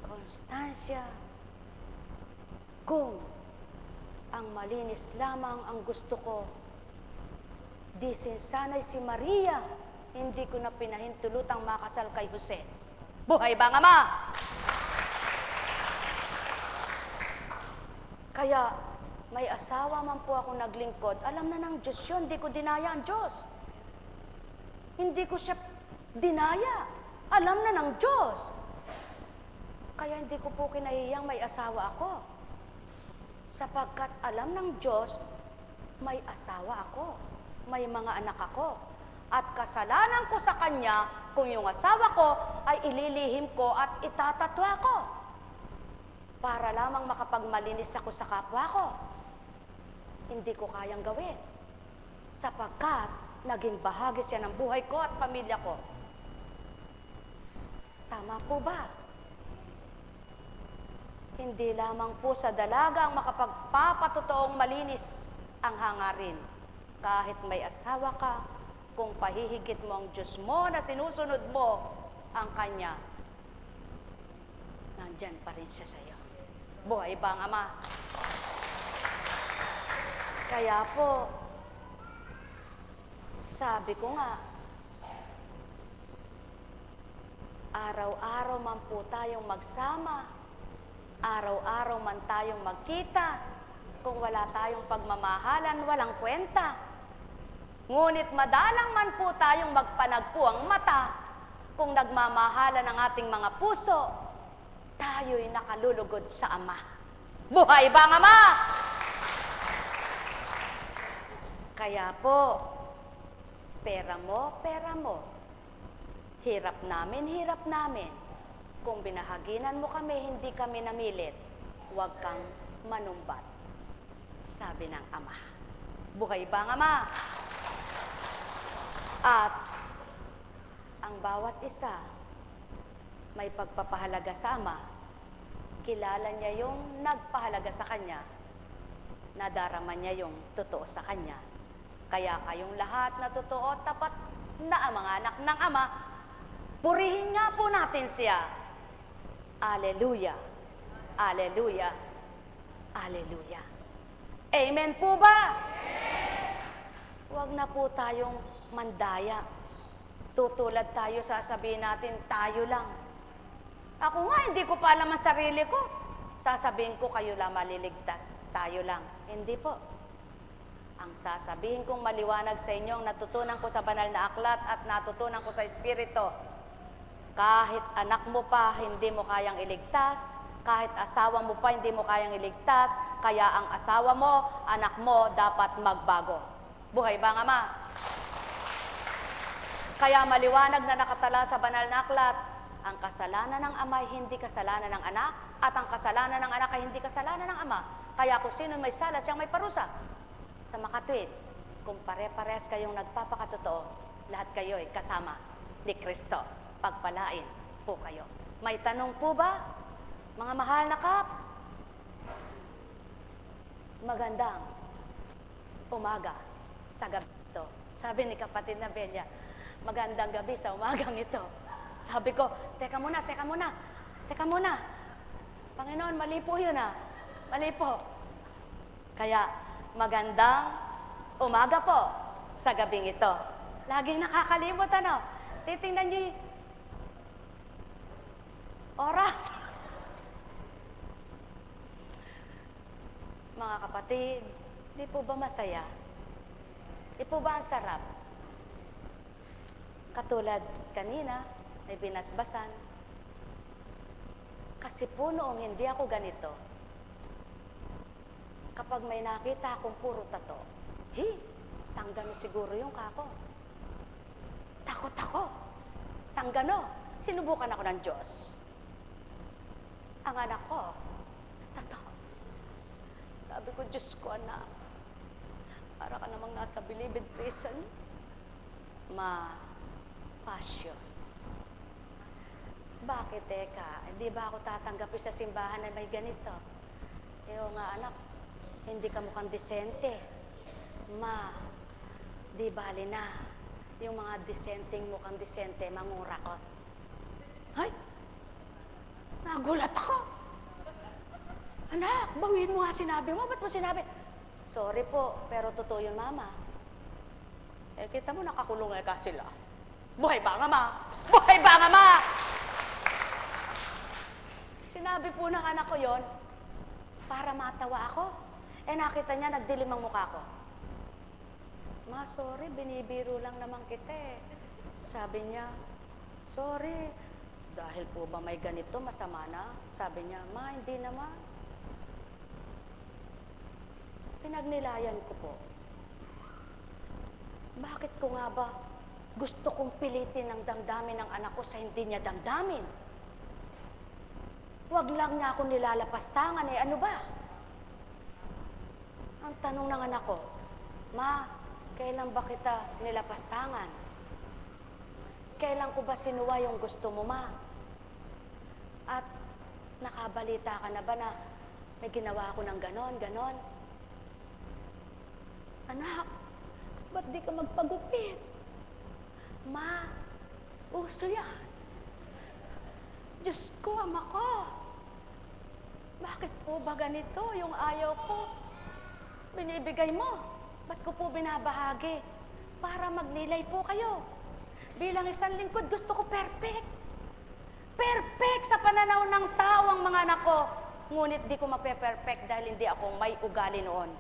[SPEAKER 1] Constancia, kung ang malinis lamang ang gusto ko, di sana'y si Maria, hindi ko na pinahintulutang makasal kay Jose. Buhay ba nga, Ma? Kaya, may asawa man po ako naglingkod, alam na ng Diyos yun, hindi ko dinaya ang Diyos. Hindi ko siya dinaya. Alam na ng Diyos. Kaya hindi ko po kinahiyang may asawa ako. Sapagkat alam ng Diyos, may asawa ako, may mga anak ako. At kasalanan ko sa Kanya kung yung asawa ko ay ililihim ko at itatatwa ko. Para lamang makapagmalinis ako sa kapwa ko. Hindi ko kayang gawin. Sapagkat naging bahagi siya ng buhay ko at pamilya ko. Tama po ba? Hindi lamang po sa dalaga ang makapagpapatotoong malinis ang hangarin. Kahit may asawa ka, kung pahihigit mo ang Diyos mo na sinusunod mo ang Kanya, nandyan pa rin siya sa iyo. Buhay ba ang Ama? Kaya po, sabi ko nga, araw-araw man po tayong magsama, araw-araw man tayong magkita, kung wala tayong pagmamahalan, walang kwenta. Ngunit madalang man po tayong magpanagpo ang mata, kung nagmamahalan ang ating mga puso, tayo'y nakalulugod sa Ama. Buhay ba ang Ama? Kaya po, pera mo. Hirap namin. Kung binahaginan mo kami, hindi kami namilit, huwag kang manumbat. Sabi ng Ama. Buhay ba ang Ama? At ang bawat isa may pagpapahalaga sa Ama. Kilala niya yung nagpahalaga sa Kanya. Nadarama niya yung totoo sa Kanya. Kaya kayong lahat na totoo at tapat na mga anak ng Ama, purihin nga po natin siya. Alleluia, alleluia, alleluia. Amen po ba? Huwag na po tayong mandaya. Tutulad tayo, sasabihin natin, tayo lang. Ako nga, hindi ko pa alam ang sarili ko. Sasabihin ko, kayo lang maliligtas. Tayo lang. Hindi po. Ang sasabihin kong maliwanag sa inyo, natutunan ko sa banal na aklat at natutunan ko sa Espiritu, kahit anak mo pa, hindi mo kayang iligtas. Kahit asawa mo pa, hindi mo kayang iligtas. Kaya ang asawa mo, anak mo, dapat magbago. Buhay ba ang Ama? Kaya maliwanag na nakatala sa banal na aklat, ang kasalanan ng Ama ay hindi kasalanan ng anak, at ang kasalanan ng anak ay hindi kasalanan ng Ama. Kaya kung sino may sala, siyang may parusa. Sa makatwid, kung pare-pares kayong nagpapakatotoo, lahat kayo ay kasama ni Kristo. Pagpalain po kayo. May tanong po ba, mga mahal na kaps? Magandang umaga sa gabi ito. Sabi ni kapatid na Belia, magandang gabi sa umagang ito. Sabi ko, teka muna. Panginoon, mali po yun ah. Mali po. Kaya, magandang umaga po sa gabing ito. Laging nakakalimot, ano? Titingnan niyo yung oras. Mga kapatid, di po ba masaya? Di po ba ang sarap? Katulad kanina, may binasbasan. Kasi po noong hindi ako ganito, kapag may nakita akong puro tato, sanggano siguro yung kako. Takot ako. Sanggano. Sinubukan ako ng Diyos. Ang anak ko, tato. Sabi ko, Diyos ko, anak, para ka namang nasa bilibid prison. Passion. Bakit, teka? Hindi ba ako tatanggapin sa simbahan na may ganito? Yung nga, anak, hindi ka mukhang disente. Di bali na. Yung mga disenteng mukhang disente, mangurakot. Ay! Nagulat ako. Anak, bawiin mo nga sinabi mo. Ba't mo sinabi? Sorry po, pero totoo yun, Mama. Kita mo, nakakulong ka sila. Buhay ba nga, Ma? Buhay ba nga, Ma? Sinabi po ng anak ko yon para matawa ako. Nakita niya, nagdilim ang mukha ko. Ma, sorry, binibiro lang naman kita eh. Sabi niya, sorry, dahil po ba may ganito, masama na? Sabi niya, Ma, hindi naman. Pinagnilayan ko po. Bakit ko nga ba gusto kong pilitin ang damdamin ng anak ko sa hindi niya damdamin? Huwag lang niya ako nilalapastangan eh, ano ba? Ang tanong ng anak ko, Ma, kailan ba kita nilapastangan? Kailan ko ba sinuwa yung gusto mo, Ma? At nakabalita ka na ba na may ginawa ako ng ganon? Anak, ba't di ka magpagupit? Ma, uso yan. Diyos ko, ama ko. Bakit po ba ganito yung ayaw ko? Binibigay mo. Ba't ko po binabahagi? Para magnilay po kayo. Bilang isang lingkod, gusto ko perfect. Perfect sa pananaw ng tao ang mga anak ko. Ngunit di ko mape-perfect dahil hindi ako may ugali noon.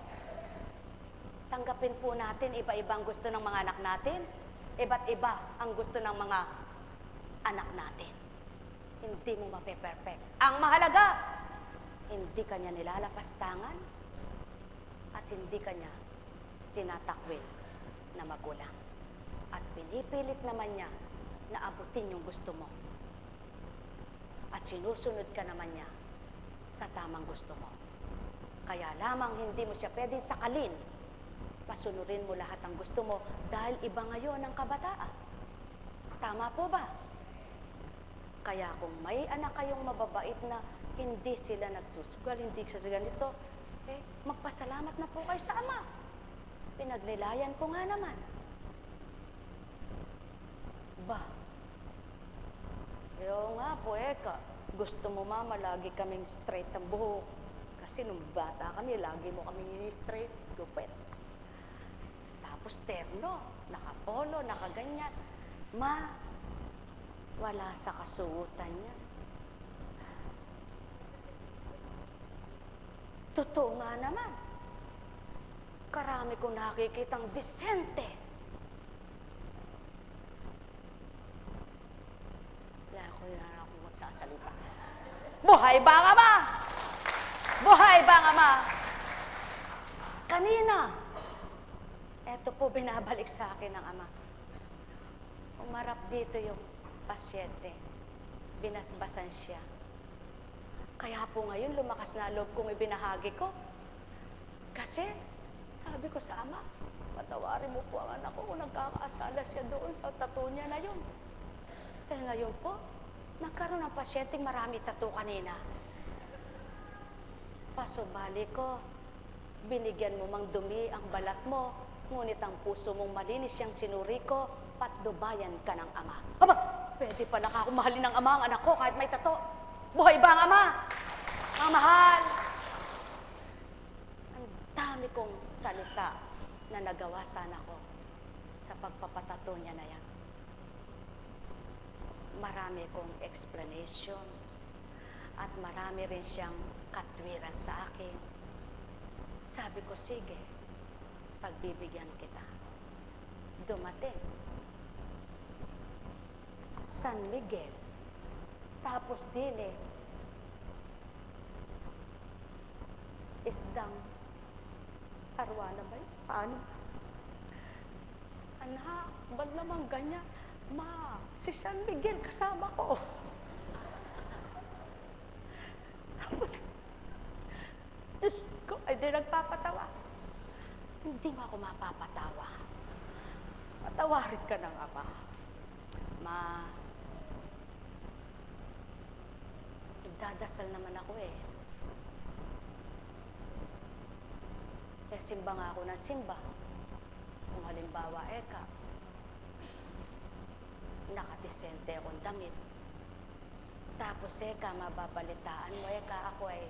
[SPEAKER 1] Tanggapin po natin iba-ibang gusto ng mga anak natin. Iba't iba ang gusto ng mga anak natin. Hindi mo mape-perfect. Ang mahalaga, hindi kanya nilalapastangan at hindi kanya tinatakwil na magulang. At pinipilit naman niya na abutin yung gusto mo. At sinusunod ka naman niya sa tamang gusto mo. Kaya lamang hindi mo siya pwedeng sakalin. Pasunurin mo lahat ang gusto mo dahil iba ngayon ang kabataan. Tama po ba? Kaya kung may anak kayong mababait na hindi sila nagsusugal, hindi sila ganito, magpasalamat na po kayo sa Ama. Pinagnilayan ko nga naman. Ba? Nga po, gusto mo, Mama, lagi kaming straight ang buhok. Kasi nung bata kami, lagi mo kaming straight, gupit. Tapos terno, nakapolo, nakaganyan. Ma, wala sa kasuotan niya. Totoo nga naman. Karami kong nakikitang disente. Wala ako magsasalita. Buhay ba nga, Ma? Buhay ba nga, Ma? Kanina, eto po binabalik sa akin ng Ama. Umarap dito yung pasyente. Binasbasan siya. Kaya po ngayon, lumakas na loob kong ibinahagi ko. Kasi, sabi ko sa Ama, patawarin mo po ang anak ko kung nagkakaasala siya doon sa tattoo niya na yun. Dahil ngayon po, nagkaroon ng pasyenteng marami tattoo kanina. Pasubali ko, Binigyan mo mang dumi ang balat mo, ngunit ang puso mong malinis siyang sinuri ko, patnubayan ka ng ama. Aba, pwede pala ka mahalin ng ama ang anak ko kahit may tato. Buhay ba ang ama? Ang mahal. Ang dami kong salita na nagawa sana ko sa pagpapatato niya na yan. Marami kong explanation at marami rin siyang katwiran sa akin. Sabi ko, sige, pagbibigyan kita. Dumating. San Miguel. Tapos dili. Isdang arwana ba yun? Paano? Anak, ba't naman ganyan? Ma, si San Miguel kasama ko. Tapos, Diyos ko, ay di nagpapatawa. Hindi mo ako mapapatawa. Patawarin ka ng ama. Ma, nagdadasal naman ako eh. Simba nga ako ng simba. Kung halimbawa, nakadisente akong damit. Tapos mababalitaan mo, ako ay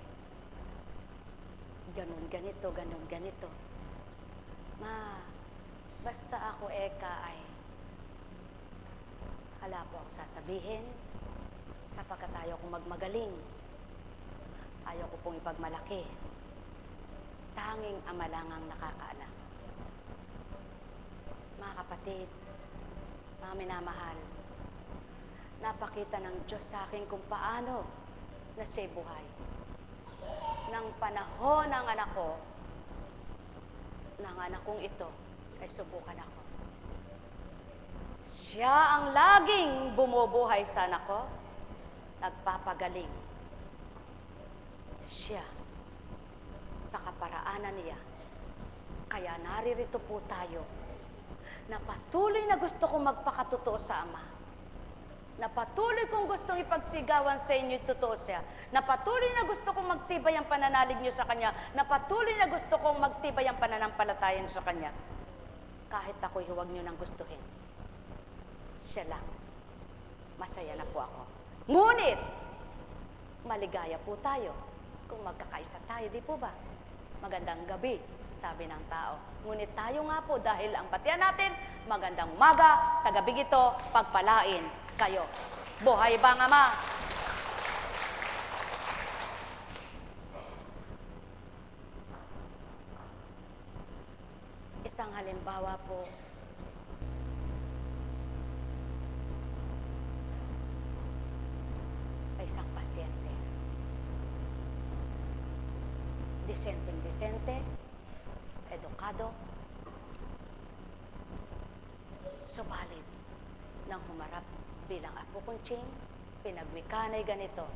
[SPEAKER 1] ganun, ganito. Ma, basta ako, ay hala po ako sasabihin, sapagkat ayaw kong magmagaling. Ayaw ko pong ipagmalaki. Tanging ama lang ang nakakaalam. Mga kapatid, mga minamahal, napakita ng Diyos sa akin kung paano na siya'y buhay. Nang panahon ng anak ko, ng anak kong ito, ay subukan ako. Siya ang laging bumubuhay sa anak ko, nagpapagaling. Siya, sa kaparaanan niya, kaya naririto po tayo, na patuloy na gusto kong magpakatotoo sa Ama, na patuloy kong gustong ipagsigawan sa inyo totoo siya, na patuloy na gusto kong magtibay ang pananalig niyo sa Kanya, na patuloy na gusto kong magtibay ang pananampalataya niyo sa Kanya. Kahit ako'y huwag niyo nang gustuhin. Siya lang. Masaya na po ako. Ngunit, maligaya po tayo kung magkakaisa tayo, di po ba? Magandang gabi, sabi ng tao. Ngunit tayo nga po, dahil ang batian natin, magandang umaga, sa gabing ito, pagpalain kayo. Buhay ba ang Ama? Isang halimbawa po, ay isang pasyente. Disenteng-disente, edukado, subalit nang humarap bilang apo kunching, pinagwikanay ganito.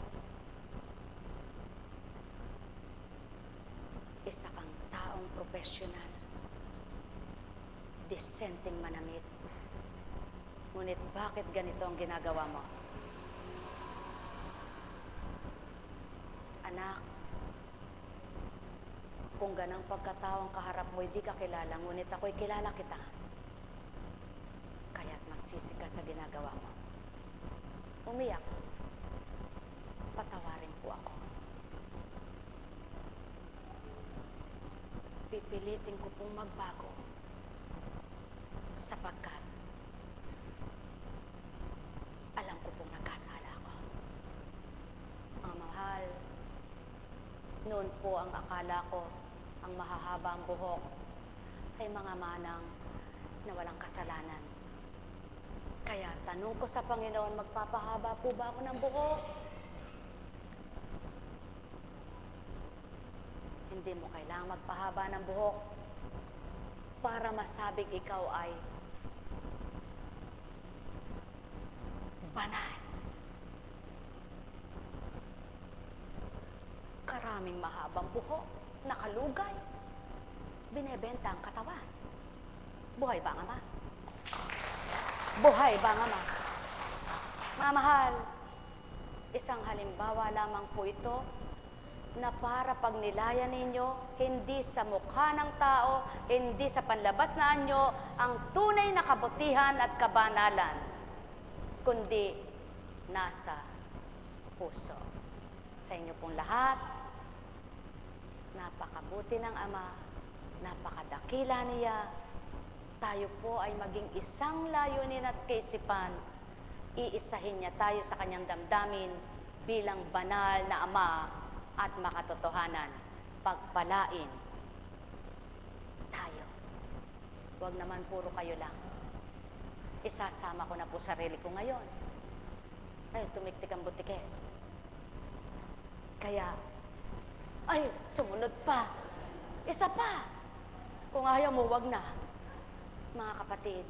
[SPEAKER 1] Isa kang taong profesional, disenteng manamit. Ngunit bakit ganito ang ginagawa mo? Anak, kung ganang pagkataong kaharap mo, hindi ka kilala, ngunit ako'y kilala kita. Kaya't magsisi ka sa ginagawa mo. Umiyak. Patawarin po ako. Pipilitin ko pong magbago. Sapagkat alam ko pong nagkasala ako. Mga mahal, noon po ang akala ko, ang mahahaba ang buhok ay mga manang na walang kasalanan. Kaya tanong ko sa Panginoon, magpapahaba po ba ako ng buhok? Hindi mo kailangang magpahaba ng buhok para masabing ikaw ay banal. Karaming mahabang buhok, nakalugay, binebenta ang katawan. Buhay ba ang Ama? Buhay ba ang Ama? Mga mahal, isang halimbawa lamang po ito na para pagnilayan ninyo, hindi sa mukha ng tao, hindi sa panlabas na anyo, ang tunay na kabutihan at kabanalan, kundi nasa puso. Sa inyo pong lahat, napakabuti ng Ama, napakadakila niya, tayo po ay maging isang layunin at kaisipan, iisahin niya tayo sa kanyang damdamin bilang banal na Ama at makatotohanan, pagpalain tayo. Huwag naman puro kayo lang. Isasama ko na po sarili ko ngayon. Ay, tumiktik ang butike. Kaya, ay, sumunod pa. Isa pa. Kung ayaw mo, wag na. Mga kapatid,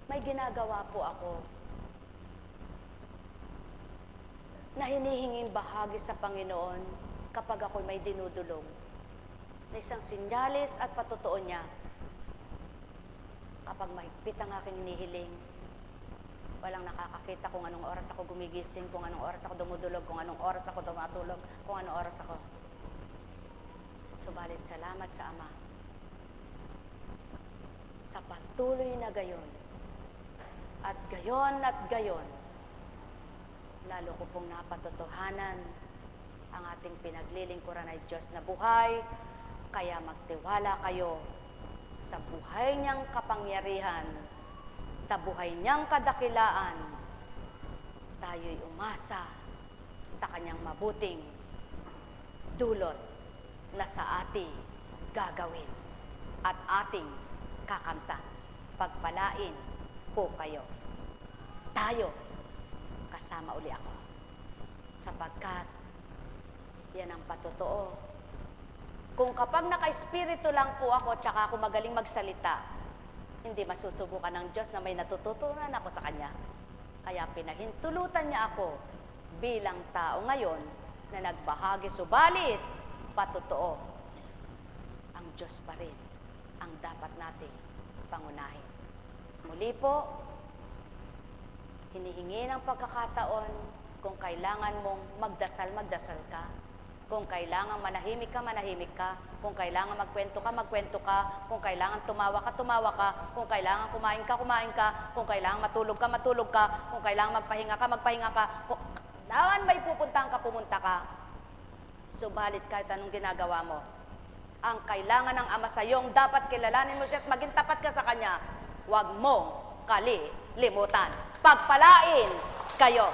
[SPEAKER 1] may ginagawa po ako na hinihinging bahagi sa Panginoon kapag ako'y may dinudulog. Na isang sinyalis at patotoo niya kapag mahigpit ang aking hinihiling. Walang nakakakita kung anong oras ako gumigising, kung anong oras ako dumudulog, kung anong oras ako tumatulog, kung anong oras ako. Subalit salamat sa Ama sa patuloy na gayon. At gayon at gayon, lalo ko pong napatotohanan ang ating pinaglilingkuran ay Diyos na buhay, kaya magtiwala kayo sa buhay niyang kapangyarihan, sa buhay niyang kadakilaan, tayo'y umasa sa kanyang mabuting dulot na sa ating gagawin at ating kakamtan. Pagpalain po kayo. Tayo, kasama uli ako. Sapagkat yan ang patotoo. Kung kapag naka-espiritu lang po ako, tsaka ako magaling magsalita, hindi masusubukan ng Diyos na may natututunan ako sa Kanya. Kaya pinahintulutan niya ako bilang tao ngayon na nagbahagi, subalit patotoo. Ang Diyos pa rin ang dapat nating pangunahin. Muli po, hinihingi ng pagkakataon, kung kailangan mong magdasal, magdasal ka. Kung kailangan manahimik ka, kung kailangan magkwento ka, kung kailangan tumawa ka, kung kailangan kumain ka, kung kailangan matulog ka, kung kailangan magpahinga ka, kung kailangan may pupuntahan ka, pumunta ka. Subalit kahit anong ginagawa mo, ang kailangan ng Ama sa iyong dapat kilalanin mo siya at maging tapat ka sa Kanya, huwag mong kalilimutan. Pagpalain kayo.